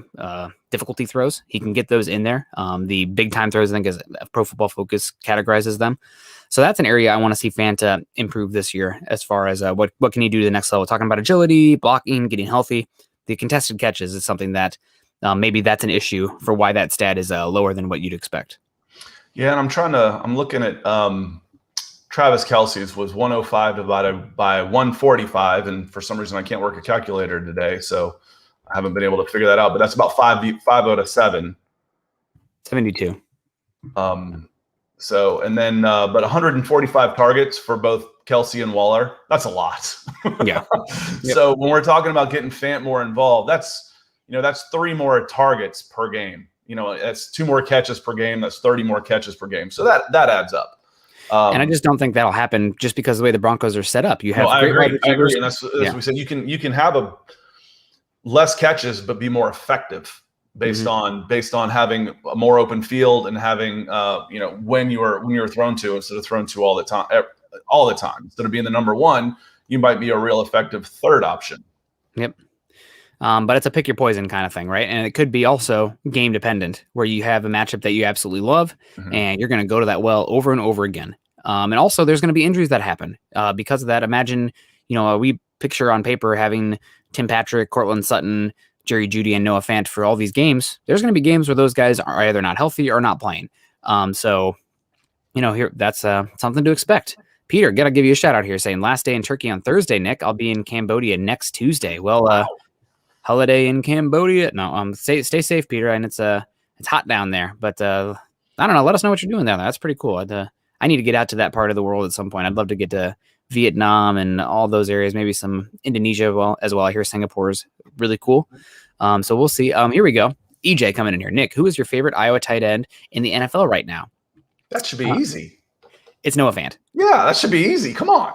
difficulty throws. He can get those in there. The big time throws, I think, as Pro Football Focus categorizes them. So that's an area I want to see Fanta improve this year as far as what can he do to the next level. Talking about agility, blocking, getting healthy. The contested catches is something that maybe that's an issue for why that stat is lower than what you'd expect. Yeah, and I'm looking at Travis Kelce's was 105 divided by 145, and for some reason I can't work a calculator today, so I haven't been able to figure that out. But that's about 5 out of 7. 72. So, and then, but 145 targets for both Kelce and Waller. That's a lot. Yeah. Yep. So when we're talking about getting Fant more involved, that's 3 more targets per game. That's 2 more catches per game. That's 30 more catches per game. So that adds up. And I just don't think that'll happen just because of the way the Broncos are set up. You have I agree. And that's we said, you can have a less catches but be more effective based on having a more open field and having when you're thrown to instead of thrown to all the time. Instead of being the number 1, you might be a real effective third option. Yep. But it's a pick your poison kind of thing, right? And it could be also game dependent, where you have a matchup that you absolutely love, and you're going to go to that well over and over again. And also, there's going to be injuries that happen because of that. Imagine, we picture on paper having Tim Patrick, Cortland Sutton, Jerry Jeudy, and Noah Fant for all these games. There's going to be games where those guys are either not healthy or not playing. So, here that's something to expect. Peter, gotta give you a shout out here, saying last day in Turkey on Thursday. Nick, I'll be in Cambodia next Tuesday. Well, wow. Holiday in Cambodia. No, stay safe, Peter. And it's hot down there, but I don't know. Let us know what you're doing down there. That's pretty cool. I need to get out to that part of the world at some point. I'd love to get to Vietnam and all those areas, maybe some Indonesia as well. I hear Singapore is really cool. So we'll see. Here we go. EJ coming in here. Nick, who is your favorite Iowa tight end in the NFL right now? That should be easy. It's Noah Fant. Yeah, that should be easy. Come on.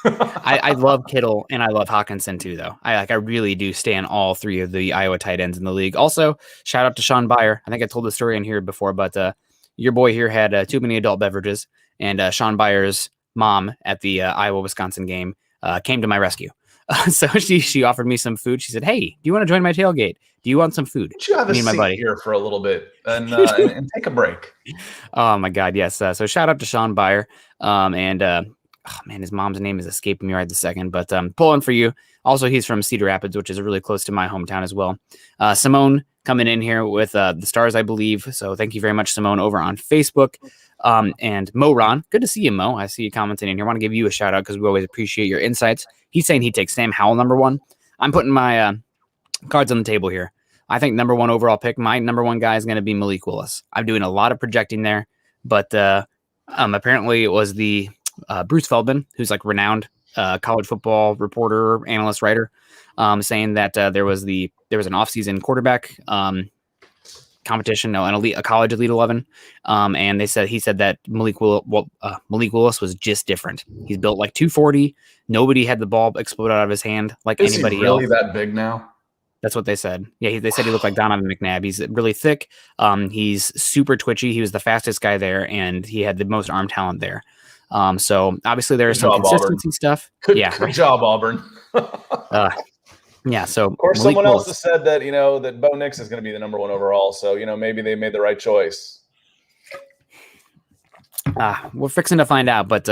I love Kittle and I love Hawkinson too, though. I really do stand all 3 of the Iowa tight ends in the league. Also, shout out to Sean Byer. I think I told the story in here before, but your boy here had too many adult beverages, and Sean Byer's mom at the Iowa-Wisconsin game came to my rescue. So she offered me some food. She said, "Hey, do you want to join my tailgate? Do you want some food?" You have me and my buddy here for a little bit and take a break. Oh my God, yes. So shout out to Sean Byer. His mom's name is escaping me right this second, but pulling for you. Also, he's from Cedar Rapids, which is really close to my hometown as well. Simone coming in here with the stars, I believe. So thank you very much, Simone, over on Facebook. And Mo Ron, good to see you, Mo. I see you commenting in here. I want to give you a shout out because we always appreciate your insights. He's saying he takes Sam Howell number 1. I'm putting my cards on the table here. I think number 1 overall pick, my number 1 guy is going to be Malik Willis. I'm doing a lot of projecting there, but apparently it was the Bruce Feldman, who's like renowned college football reporter, analyst, writer, saying that there was an offseason quarterback competition, a college Elite 11, and he said that Malik Willis was just different. He's built like 240. Nobody had the ball explode out of his hand like anybody else. Is he really that big now? That's what they said. Yeah, they said he looked like Donovan McNabb. He's really thick. He's super twitchy. He was the fastest guy there, and he had the most arm talent there. So obviously there is some consistency stuff. Good job, Auburn. Yeah. So of course, someone else has said that that Bo Nix is going to be the number 1 overall. So maybe they made the right choice. We're fixing to find out. But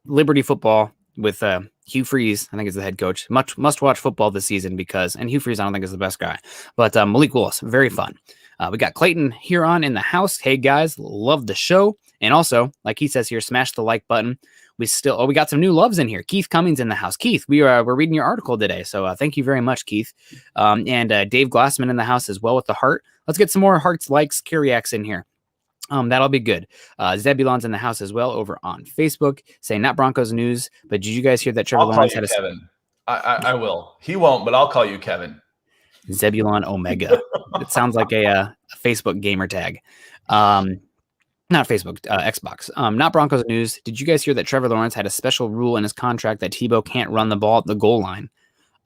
Liberty football with Hugh Freeze, I think is the head coach. Must watch football this season and Hugh Freeze I don't think is the best guy. But Malik Willis, very fun. We got Clayton Huron in the house. Hey guys, love the show. And also, like he says here, smash the like button. We got some new loves in here. Keith Cummings in the house. Keith, we're reading your article today, so thank you very much, Keith. And Dave Glassman in the house as well with the heart. Let's get some more hearts, likes, Kyriacs in here. That'll be good. Zebulon's in the house as well over on Facebook, saying not Broncos news, but did you guys hear that Trevor Lawrence had Kevin? I will. He won't, but I'll call you Kevin. Zebulon Omega. It sounds like a Facebook gamer tag. Not Facebook, Xbox. Not Broncos news. Did you guys hear that Trevor Lawrence had a special rule in his contract that Tebow can't run the ball at the goal line?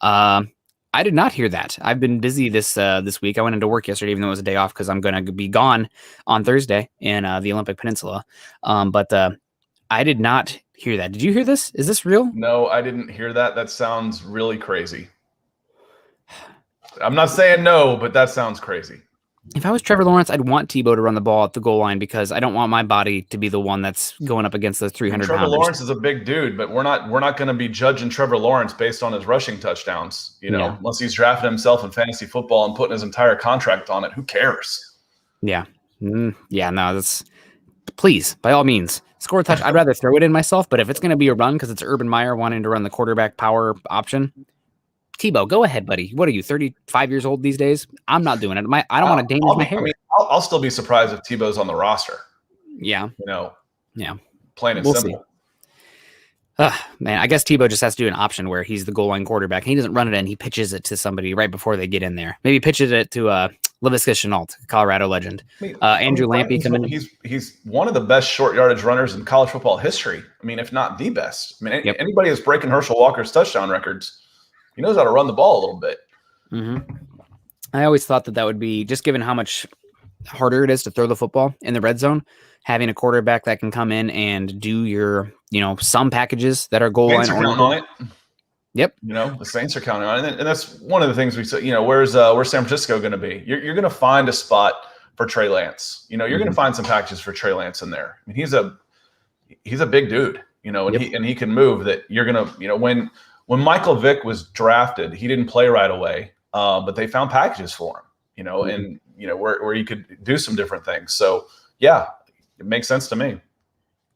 I did not hear that. I've been busy this week. I went into work yesterday, even though it was a day off, because I'm going to be gone on Thursday in the Olympic Peninsula. But I did not hear that. Did you hear this? Is this real? No, I didn't hear that. That sounds really crazy. I'm not saying no, but that sounds crazy. If I was Trevor Lawrence, I'd want Tebow to run the ball at the goal line because I don't want my body to be the one that's going up against the 300 Trevor pounders. Lawrence is a big dude, but we're not going to be judging Trevor Lawrence based on his rushing touchdowns, unless he's drafted himself in fantasy football and putting his entire contract on it. Who cares? Yeah. Yeah, no, please, by all means, score a touch. I'd rather throw it in myself, but if it's going to be a run because it's Urban Meyer wanting to run the quarterback power option, Tebow, go ahead, buddy. What are you, 35 years old these days? I'm not doing it. I don't want to damage my hair. I'll still be surprised if Tebow's on the roster. Yeah. Yeah. Plain and simple. Man, I guess Tebow just has to do an option where he's the goal line quarterback. He doesn't run it in. He pitches it to somebody right before they get in there. Maybe pitches it to Lavisca Chenault, Colorado legend. Andrew Lampy coming in. He's one of the best short yardage runners in college football history. I mean, if not the best. I mean, anybody that's breaking Herschel Walker's touchdown records, he knows how to run the ball a little bit. Mm-hmm. I always thought that would be, just given how much harder it is to throw the football in the red zone, having a quarterback that can come in and do your, some packages that are goal line counting on it. Yep. The Saints are counting on it. And that's one of the things we said, where's San Francisco going to be? You're going to find a spot for Trey Lance. You're going to find some packages for Trey Lance in there. I mean, he's a big dude, and he can move that you're going to, when Michael Vick was drafted, he didn't play right away, but they found packages for him, and where he could do some different things. So yeah, it makes sense to me.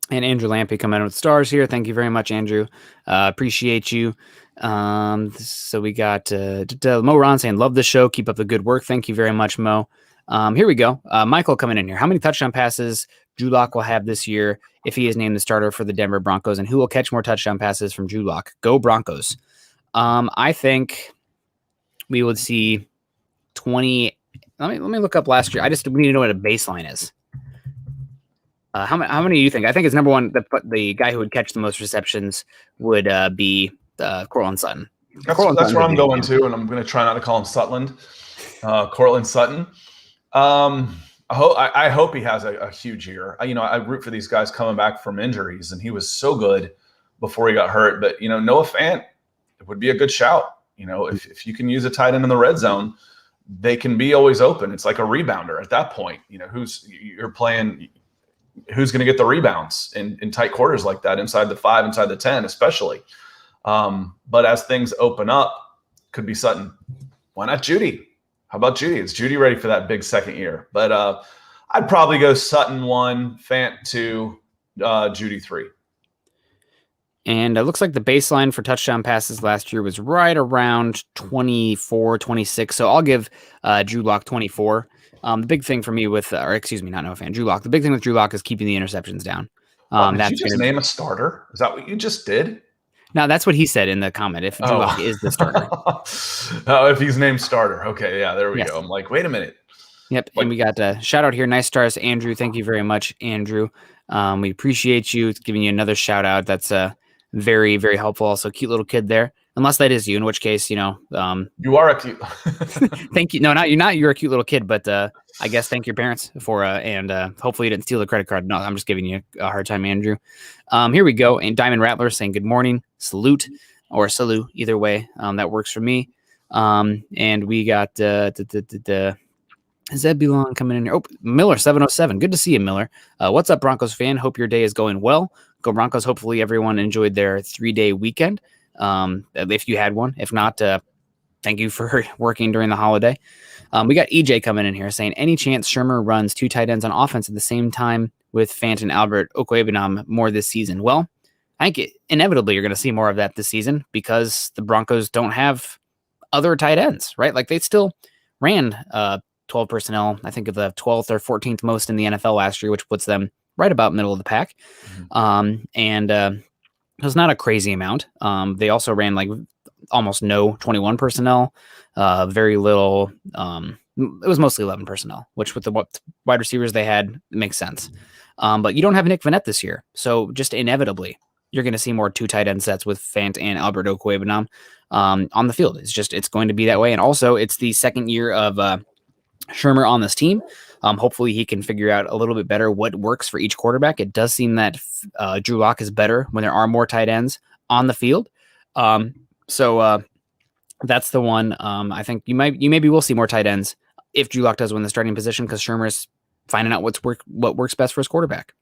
And Andrew Lampy coming in with stars here. Thank you very much, Andrew. Appreciate you. So we got Mo Ron saying, love the show. Keep up the good work. Thank you very much, Mo. Here we go. Michael coming in here. How many touchdown passes Drew Lock will have this year if he is named the starter for the Denver Broncos, and who will catch more touchdown passes from Drew Lock? Go Broncos. I think we would see 20. Let me look up last year. We need to know what a baseline is. How many do you think? I think it's number one. The guy who would catch the most receptions would be Cortland Sutton. That's where I'm going to, and I'm going to try not to call him Sutland. Cortland Sutton. I hope he has a huge year. I root for these guys coming back from injuries, and he was so good before he got hurt. But Noah Fant would be a good shout. If you can use a tight end in the red zone, they can be always open. It's like a rebounder at that point. Who's going to get the rebounds in tight quarters like that, inside the 5, inside the 10, especially. But as things open up, could be Sutton. Why not Judy? How about Judy? Is Judy ready for that big second year? But I'd probably go Sutton 1, Fant 2, Judy 3. And it looks like the baseline for touchdown passes last year was right around 24, 26. So I'll give Drew Lock 24. The big thing for me with, not Noah Fant, Drew Lock. The big thing with Drew Lock is keeping the interceptions down. Did you just name a starter? Is that what you just did? No, that's what he said in the comment. If Drew Lock is the starter. If he's named starter. Okay, yeah, there we go. I'm like, wait a minute. Yep, and we got a shout out here. Nice stars, Andrew. Thank you very much, Andrew. We appreciate you. It's giving you another shout out. That's very, very helpful. Also, cute little kid there. Unless that is you, in which case, you are a cute. Thank you. No, not you're not. You're a cute little kid, but I guess thank your parents for and hopefully you didn't steal the credit card. No, I'm just giving you a hard time, Andrew. Here we go. And Diamond Rattler saying good morning, salute or salute, either way. That works for me. And we got Zebulon coming in here. Oh, Miller 707. Good to see you, Miller. What's up, Broncos fan? Hope your day is going well. Go Broncos. Hopefully everyone enjoyed their 3-day weekend. If you had one. If not, thank you for working during the holiday. We got EJ coming in here saying, any chance Shermer runs 2 tight ends on offense at the same time with Fant and Albert Okwuegbunam more this season? Well, I think inevitably you're going to see more of that this season because the Broncos don't have other tight ends, right? Like they still ran 12 personnel, I think of the 12th or 14th most in the NFL last year, which puts them right about middle of the pack. Mm-hmm. It was not a crazy amount. They also ran like almost no 21 personnel, very little. It was mostly 11 personnel, which with the wide receivers they had, it makes sense. But you don't have Nick Vannett this year. So just inevitably, you're going to see more 2 tight end sets with Fant and Alberto Cuebanam on the field. It's going to be that way. And also, it's the second year of Shermer on this team. Hopefully, he can figure out a little bit better what works for each quarterback. It does seem that Drew Lock is better when there are more tight ends on the field. So that's the one. I think you maybe will see more tight ends if Drew Lock does win the starting position, because Shermer is finding out what works best for his quarterback.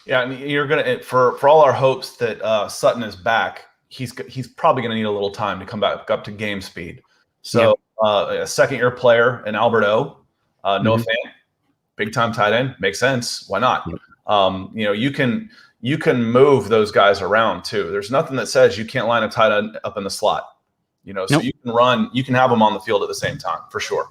Yeah, and you're gonna for all our hopes that Sutton is back. He's probably gonna need a little time to come back up to game speed. So a second-year player in Alberto, Noah Fant, big-time tight end, makes sense. Why not? You can move those guys around too. There's nothing that says you can't line a tight end up in the slot. So you can have them on the field at the same time for sure.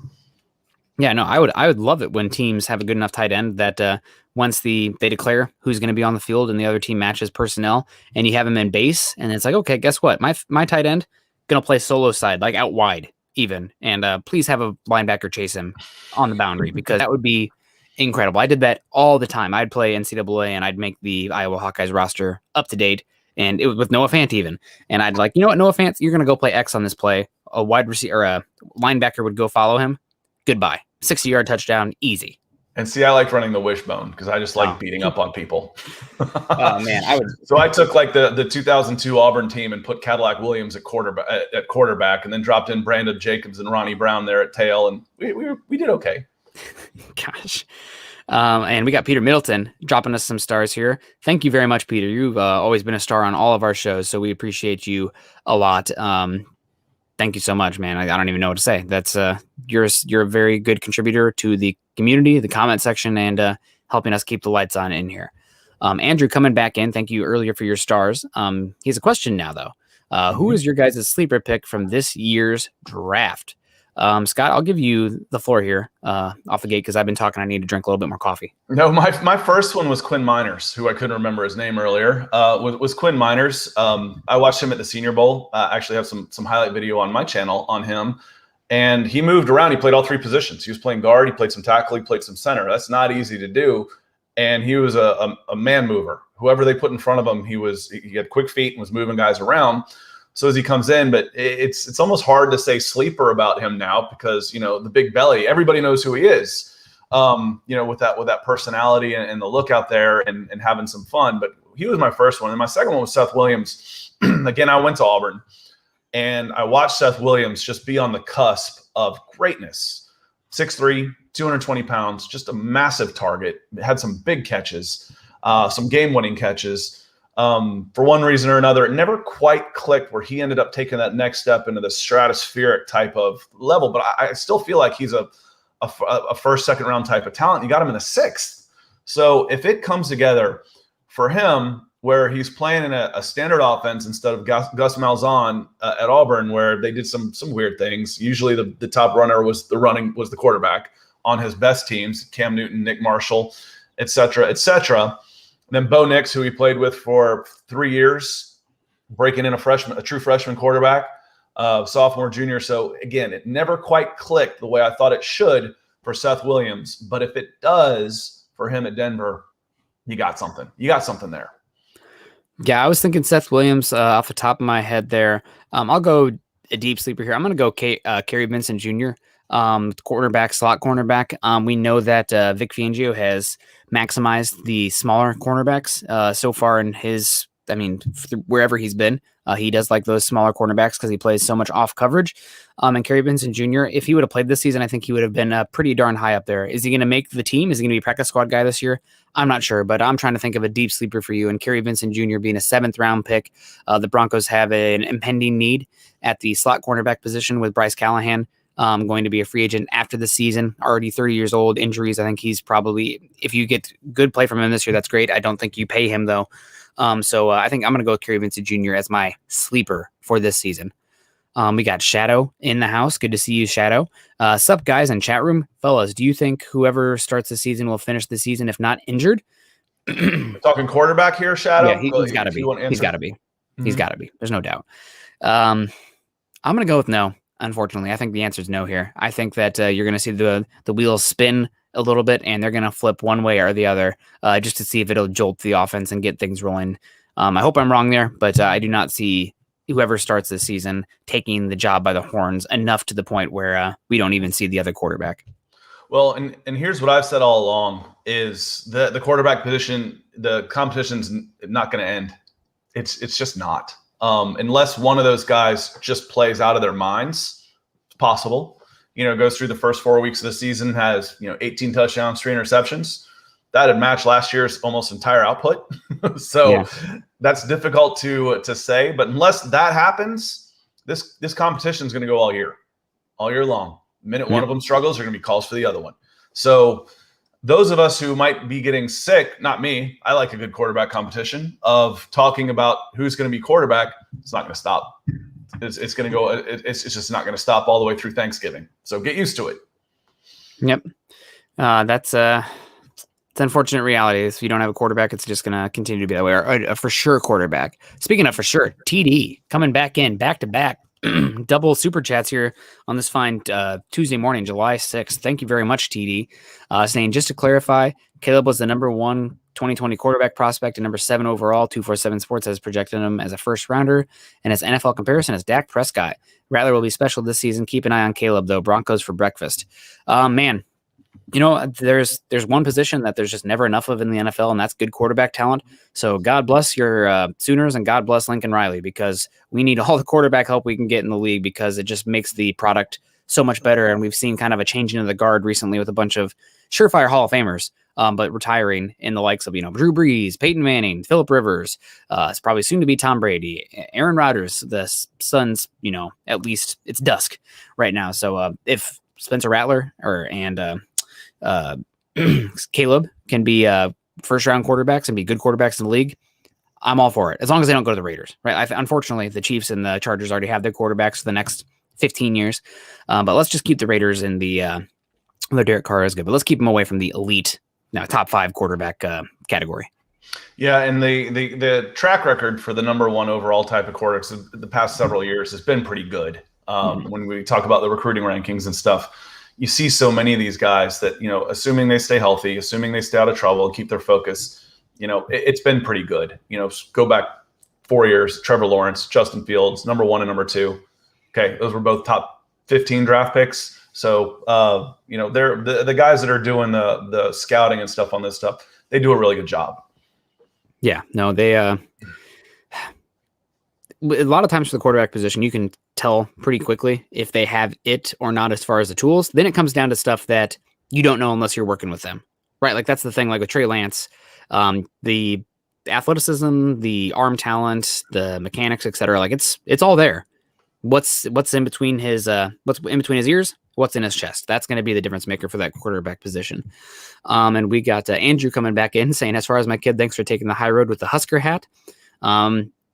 Yeah, no, I would love it when teams have a good enough tight end that once they declare who's going to be on the field and the other team matches personnel, and you have him in base, and it's like, okay, guess what? My tight end going to play solo side, like out wide even, and please have a linebacker chase him on the boundary, because that would be incredible. I did that all the time. I'd play NCAA and I'd make the Iowa Hawkeyes roster up to date, and it was with Noah Fant even, and I'd like, you know what, Noah Fant, you're going to go play X on this play. A wide receiver or a linebacker would go follow him. Goodbye. 60-yard touchdown, easy. And see, I like running the wishbone because I just like beating up on people. Oh man, So I took like the 2002 Auburn team and put Cadillac Williams at quarterback, and then dropped in Brandon Jacobs and Ronnie Brown there at tail, and we did okay. Gosh. And we got Peter Middleton dropping us some stars here. Thank you very much, Peter. You've always been a star on all of our shows, so we appreciate you a lot. Thank you so much, man. I don't even know what to say. That's you're a very good contributor to the community, the comment section, and helping us keep the lights on in here. Andrew coming back in. Thank you earlier for your stars. He has a question now, though. Who is your guys' sleeper pick from this year's draft? Scott, I'll give you the floor here off the gate because I've been talking. I need to drink a little bit more coffee. No, my first one was Quinn Miners, who I couldn't remember his name earlier. Was Quinn Miners. I watched him at the Senior Bowl. I actually have some highlight video on my channel on him. And he moved around. He played all 3 positions. He was playing guard. He played some tackle. He played some center. That's not easy to do. And he was a man mover. Whoever they put in front of him, he had quick feet and was moving guys around. So as he comes in, but it's almost hard to say sleeper about him now because, the big belly, everybody knows who he is, with that personality and the look out there and having some fun. But he was my first one. And my second one was Seth Williams. Again, I went to Auburn and I watched Seth Williams just be on the cusp of greatness. 6'3", 220 pounds, just a massive target. Had some big catches, some game-winning catches. For one reason or another, it never quite clicked where he ended up taking that next step into the stratospheric type of level. But I still feel like he's a first, second round type of talent. You got him in the 6th. So if it comes together for him where he's playing in a standard offense instead of Gus Malzahn at Auburn, where they did some weird things. Usually the top runner was the quarterback on his best teams, Cam Newton, Nick Marshall, et cetera, et cetera. Then Bo Nix, who he played with for 3 years, breaking in a true freshman quarterback, sophomore, junior. So again, it never quite clicked the way I thought it should for Seth Williams. But if it does for him at Denver, you got something. You got something there. Yeah, I was thinking Seth Williams off the top of my head there. I'll go a deep sleeper here. I'm going to go Kerry Vincent Jr., quarterback, slot cornerback. We know that Vic Fangio has maximized the smaller cornerbacks so far in his, wherever he's been. He does like those smaller cornerbacks because he plays so much off coverage. And Kerry Vincent Jr., if he would have played this season, I think he would have been pretty darn high up there. Is he going to make the team? Is he going to be a practice squad guy this year? I'm not sure, but I'm trying to think of a deep sleeper for you. And Kerry Vincent Jr. being a 7th round pick, the Broncos have an impending need at the slot cornerback position with Bryce Callahan. Going to be a free agent after the season, already 30 years old, injuries. I think he's probably, if you get good play from him this year, that's great. I don't think you pay him though. So I think I'm going to go with Kerry Vincent Jr. as my sleeper for this season. We got Shadow in the house. Good to see you, Shadow. Sup guys in chat room. Fellas, do you think whoever starts the season will finish the season if not injured? We're talking quarterback here, Shadow? Yeah, he's got to be. He's got to be. He's got to be. There's no doubt. I'm going to go with no. Unfortunately, I think the answer is no here. I think that you're going to see the wheels spin a little bit, and they're going to flip one way or the other just to see if it'll jolt the offense and get things rolling. I hope I'm wrong there, but I do not see whoever starts this season taking the job by the horns enough to the point where we don't even see the other quarterback. Well, and here's what I've said all along is the quarterback position, the competition's not going to end. It's just not. Unless one of those guys just plays out of their minds, it's possible. Goes through the first 4 weeks of the season, has 18 touchdowns, 3 interceptions. That'd match last year's almost entire output. So that's difficult to say. But unless that happens, this competition is going to go all year long. The minute one of them struggles, there are going to be calls for the other one. So those of us who might be getting sick, not me, I like a good quarterback competition of talking about who's going to be quarterback. It's not going to stop. It's going to go. It's just not going to stop all the way through Thanksgiving. So get used to it. Yep. It's unfortunate reality. If you don't have a quarterback, it's just going to continue to be that way. Or a for sure quarterback. Speaking of for sure, TD coming back in back to back. Double super chats here on this fine Tuesday morning, July 6th. Thank you very much, TD. Saying, just to clarify, Caleb was the number 1 2020 quarterback prospect and number 7 overall. 247 Sports has projected him as a first rounder, and his NFL comparison is Dak Prescott. Rattler will be special this season. Keep an eye on Caleb, though. Broncos for breakfast. Man, there's one position that there's just never enough of in the NFL, and that's good quarterback talent. So God bless your Sooners, and God bless Lincoln Riley, because we need all the quarterback help we can get in the league, because it just makes the product so much better. And we've seen kind of a changing of the guard recently with a bunch of surefire Hall of Famers, but retiring in the likes of, Drew Brees, Peyton Manning, Phillip Rivers, it's probably soon to be Tom Brady, Aaron Rodgers, the Suns, at least it's dusk right now. So if Spencer Rattler Caleb can be first round quarterbacks and be good quarterbacks in the league, I'm all for it, as long as they don't go to the Raiders, right? Unfortunately, the Chiefs and the Chargers already have their quarterbacks for the next 15 years, but let's just keep the Raiders in the Derek Carr is good, but let's keep them away from the elite, top 5 quarterback category. Yeah, and the track record for the number 1 overall type of quarterbacks the past several years has been pretty good. When we talk about the recruiting rankings and stuff, you see so many of these guys that, assuming they stay healthy, assuming they stay out of trouble and keep their focus, it's been pretty good. Go back 4 years, Trevor Lawrence, Justin Fields, number 1 and number 2. Okay, those were both top 15 draft picks. So, they're the guys that are doing the scouting and stuff on this stuff, they do a really good job. Yeah, no, they a lot of times for the quarterback position, you can tell pretty quickly if they have it or not as far as the tools. Then it comes down to stuff that you don't know unless you're working with them, right? Like that's the thing, like with Trey Lance, the athleticism, the arm talent, the mechanics, etc. Like it's all there. What's in between his ears? What's in his chest? That's going to be the difference maker for that quarterback position. And we got Andrew coming back in saying, as far as my kid, thanks for taking the high road with the Husker hat.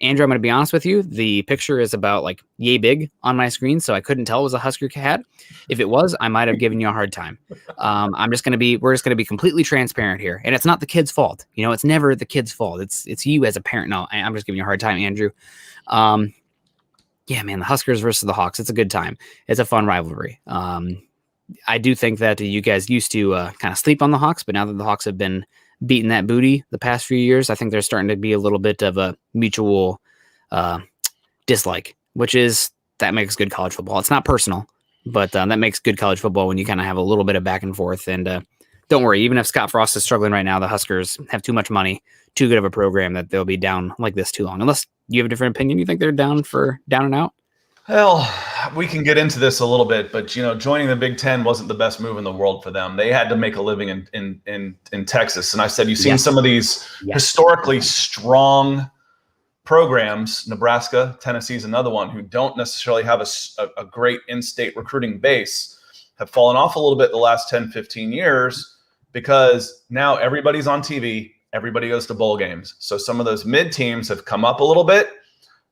Andrew, I'm going to be honest with you. The picture is about like yay big on my screen, so I couldn't tell it was a Husker hat. If it was, I might have given you a hard time. We're just going to be completely transparent here, and it's not the kid's fault. It's never the kid's fault. It's you as a parent. No, I'm just giving you a hard time, Andrew. Yeah, man, the Huskers versus the Hawks. It's a good time. It's a fun rivalry. I do think that you guys used to kind of sleep on the Hawks, but now that the Hawks have been beating that booty the past few years, I think there's starting to be a little bit of a mutual dislike, that makes good college football. It's not personal, but that makes good college football when you kind of have a little bit of back and forth. And don't worry, even if Scott Frost is struggling right now, the Huskers have too much money, too good of a program that they'll be down like this too long. Unless you have a different opinion, you think they're down and out? Well, we can get into this a little bit, but joining the Big Ten wasn't the best move in the world for them. They had to make a living in Texas, and I said you've seen some of these historically strong programs. Nebraska, Tennessee is another one who don't necessarily have a great in-state recruiting base, have fallen off a little bit the last 10, 15 years because now everybody's on TV, everybody goes to bowl games. So some of those mid teams have come up a little bit.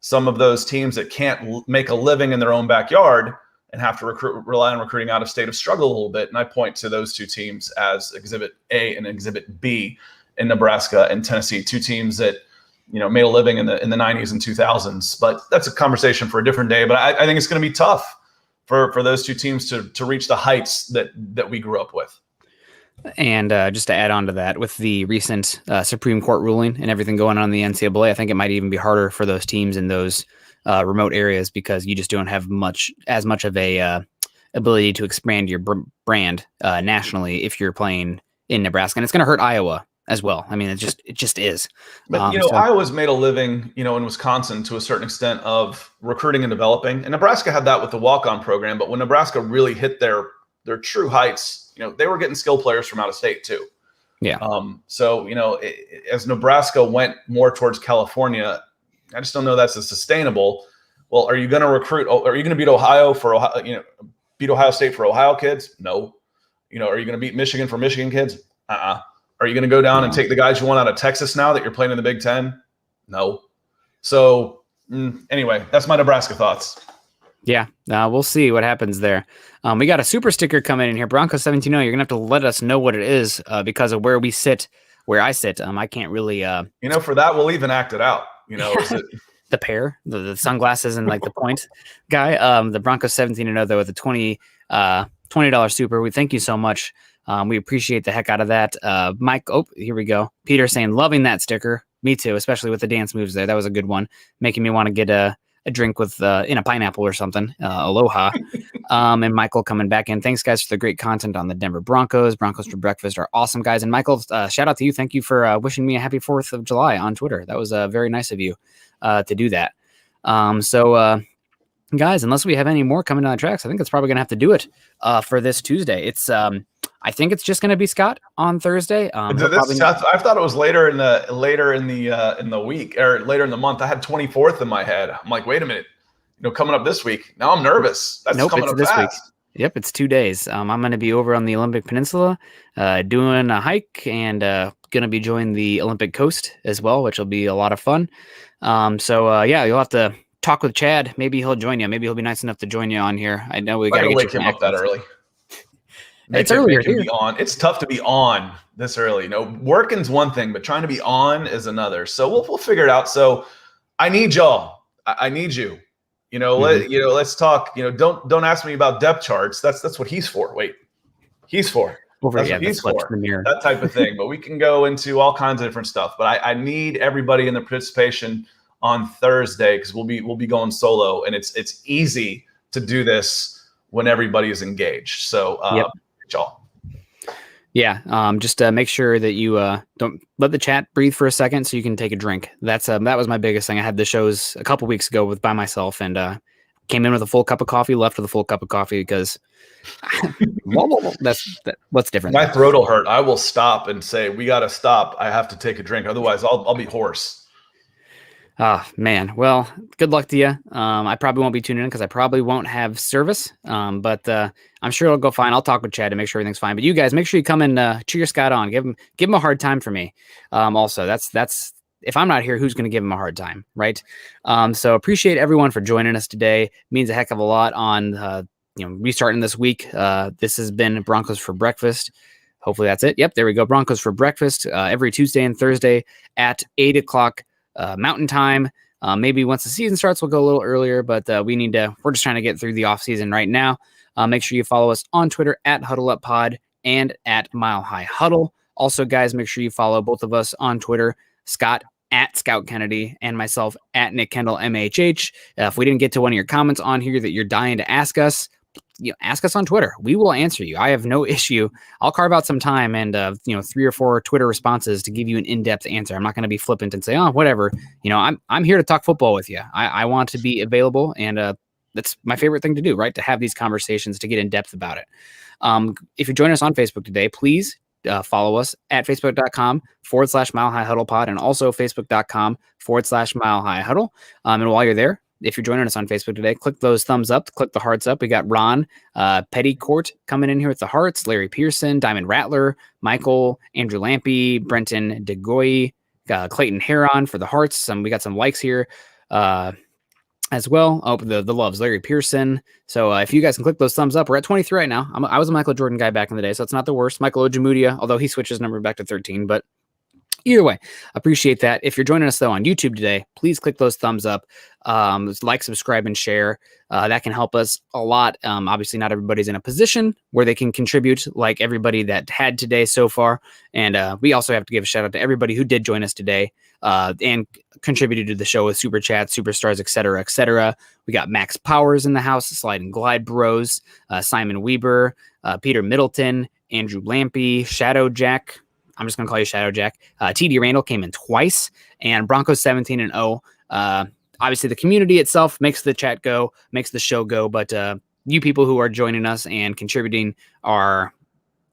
Some of those teams that can't make a living in their own backyard and have to rely on recruiting out of state have struggled a little bit. And I point to those two teams as Exhibit A and Exhibit B in Nebraska and Tennessee, two teams that made a living in the 90s and 2000s. But that's a conversation for a different day. But I think it's going to be tough for those two teams to reach the heights that we grew up with. And just to add on to that, with the recent Supreme Court ruling and everything going on in the NCAA, I think it might even be harder for those teams in those remote areas because you just don't have as much of a ability to expand your brand nationally if you're playing in Nebraska, and it's going to hurt Iowa as well. I mean, it just is. But Iowa's made a living, in Wisconsin to a certain extent of recruiting and developing, and Nebraska had that with the walk-on program. But when Nebraska really hit their true heights, they were getting skill players from out of state too. Yeah. As Nebraska went more towards California, I just don't know that's sustainable. Well, are you going to recruit? Are you going to beat Ohio for Ohio? Beat Ohio State for Ohio kids? No. Are you going to beat Michigan for Michigan kids? Are you going to go down and take the guys you want out of Texas now that you're playing in the Big Ten? No. So anyway, that's my Nebraska thoughts. Yeah, we'll see what happens there. We got a super sticker coming in here. Broncos 17-0. You're going to have to let us know what it is because of where I sit. I can't really. For that, we'll even act it out. Is it the pair, the sunglasses and like the point guy. The Broncos 17-0 though with a $20 super. We thank you so much. We appreciate the heck out of that. Mike, here we go. Peter saying loving that sticker. Me too, especially with the dance moves there. That was a good one, making me want to get a drink with in a pineapple or something. Aloha. And Michael coming back in. Thanks guys for the great content on the Denver Broncos. Broncos for breakfast are awesome guys. And Michael, shout out to you. Thank you for wishing me a happy 4th of July on Twitter. That was very nice of you to do that. Guys, unless we have any more coming down the tracks, I think it's probably going to have to do it for this Tuesday. It's I think it's just going to be Scott on Thursday. I thought it was later in the week or later in the month. I had 24th in my head. I'm like, wait a minute, coming up this week. Now I'm nervous. That's coming up this fast. Week. Yep, it's 2 days. I'm going to be over on the Olympic Peninsula doing a hike and going to be joining the Olympic Coast as well, which will be a lot of fun. You'll have to talk with Chad. Maybe he'll join you. Maybe he'll be nice enough to join you on here. I know we got to wake him up that early. It's earlier here. It's tough to be on this early. Working's one thing, but trying to be on is another. So we'll figure it out. So I need y'all. I need you. Let's talk. Don't ask me about depth charts. That's what he's for. Wait, he's for. He's for that type of thing. But we can go into all kinds of different stuff. But I need everybody in the participation on Thursday because we'll be going solo, and it's easy to do this when everybody is engaged. So y'all. Yeah, just make sure that you don't let the chat breathe for a second so you can take a drink. That was my biggest thing. I had the shows a couple weeks ago by myself and came in with a full cup of coffee, left with a full cup of coffee because what's different. My throat will hurt. I will stop and say, we got to stop. I have to take a drink. Otherwise I'll be hoarse. Oh, man. Well, good luck to you. I probably won't be tuning in because I probably won't have service, but I'm sure it'll go fine. I'll talk with Chad to make sure everything's fine. But you guys, make sure you come and cheer Scott on. Give him a hard time for me. Also, that's if I'm not here, who's going to give him a hard time, right? So appreciate everyone for joining us today. It means a heck of a lot on restarting this week. This has been Broncos for Breakfast. Hopefully that's it. Yep, there we go. Broncos for Breakfast every Tuesday and Thursday at 8:00. Mountain time. Maybe once the season starts, we'll go a little earlier, but we're just trying to get through the off season right now. Make sure you follow us on Twitter at HuddleUpPod and at Mile High Huddle. Also, guys, make sure you follow both of us on Twitter, Scott at Scout Kennedy and myself at Nick Kendell MHH. If we didn't get to one of your comments on here that you're dying to ask us, ask us on Twitter. We will answer you. I have no issue. I'll carve out some time and 3 or 4 Twitter responses to give you an in-depth answer. I'm not going to be flippant and say, oh, whatever. I'm here to talk football with you. I want to be available, and that's my favorite thing to do, right? To have these conversations, to get in depth about it. If you join us on Facebook today, please follow us at facebook.com/Mile High Huddle Pod and also facebook.com/Mile High Huddle. And while you're there, if you're joining us on Facebook today, click those thumbs up, click the hearts up. We got Ron Pettycourt coming in here with the hearts, Larry Pearson, Diamond Rattler, Michael, Andrew Lampy, Brenton DeGoy, Clayton Heron for the hearts. We got some likes here as well. Oh, the loves, Larry Pearson. So if you guys can click those thumbs up, we're at 23 right now. I was a Michael Jordan guy back in the day, so it's not the worst. Michael Ojemudia, although he switched his number back to 13, but Either way, appreciate that. If you're joining us though on YouTube today, please click those thumbs up, like, subscribe, and share. That can help us a lot. Obviously, not everybody's in a position where they can contribute like everybody that had today so far. And we also have to give a shout out to everybody who did join us today and contributed to the show with super chats, superstars, etc., etc. We got Max Powers in the house, Slide and Glide Bros, Simon Weber, Peter Middleton, Andrew Lampy, Shadow Jack. I'm just going to call you Shadow Jack. TD Randall came in twice, and Broncos 17-0. Obviously, the community itself makes the chat go, makes the show go, but you people who are joining us and contributing are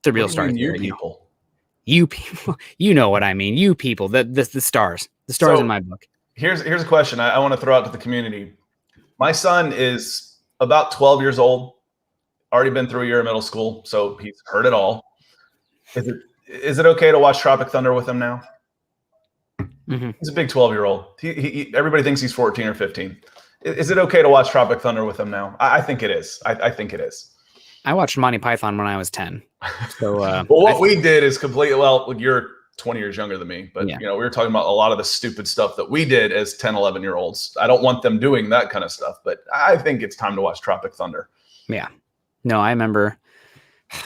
the real stars. You people. You people. You know what I mean. You people. The stars. The stars in my book. Here's a question I want to throw out to the community. My son is about 12 years old, already been through a year of middle school, so he's heard it all. Is it okay to watch Tropic Thunder with him now? Mm-hmm. He's a big 12-year-old. Everybody thinks he's 14 or 15. Is it okay to watch Tropic Thunder with him now? I think it is. I think it is. I watched Monty Python when I was 10. So, well, what we did is completely, well, you're 20 years younger than me, but we were talking about a lot of the stupid stuff that we did as 10, 11-year-olds. I don't want them doing that kind of stuff, but I think it's time to watch Tropic Thunder. Yeah. No, I remember,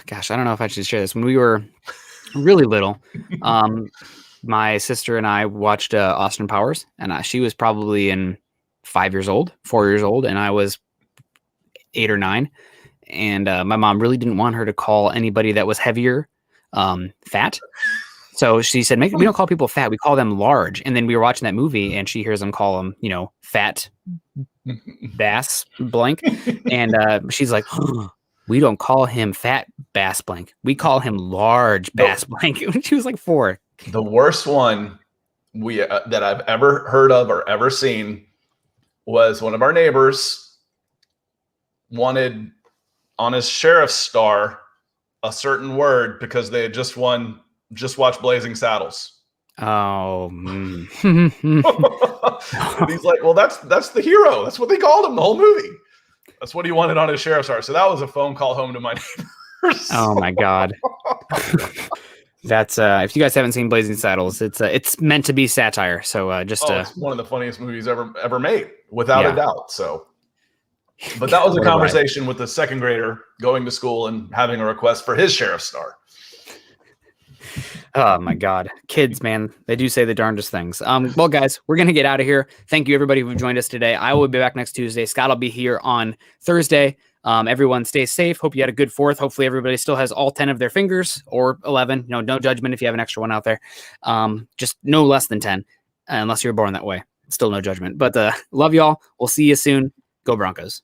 gosh, I don't know if I should share this. When we were really little, my sister and I watched Austin Powers, and she was probably 4 years old, and I was 8 or 9. And my mom really didn't want her to call anybody that was heavier fat. So she said, we don't call people fat, we call them large. And then we were watching that movie, and she hears them call them, fat bass blank. And she's like, we don't call him fat bass blank. We call him large bass blank. She was like 4. The worst one that I've ever heard of or ever seen was one of our neighbors wanted on his sheriff's star a certain word because they had just watched Blazing Saddles. Oh. He's like, well, that's the hero. That's what they called him the whole movie. That's what he wanted on his sheriff's star. So that was a phone call home to my neighbors. Oh my God. That's if you guys haven't seen Blazing Saddles, it's meant to be satire. So it's one of the funniest movies ever made, without a doubt. So, but that was a conversation with the second grader going to school and having a request for his sheriff's star. Oh my God, kids, man, they do say the darndest things. Well, guys, we're gonna get out of here. Thank you, everybody who joined us today. I will be back next Tuesday. Scott will be here on Thursday. Everyone stay safe. Hope you had a good 4th. Hopefully everybody still has all 10 of their fingers, or 11. No judgment if you have an extra one out there. Just no less than 10, unless you were born that way. Still no judgment. But love y'all. We'll see you soon. Go Broncos.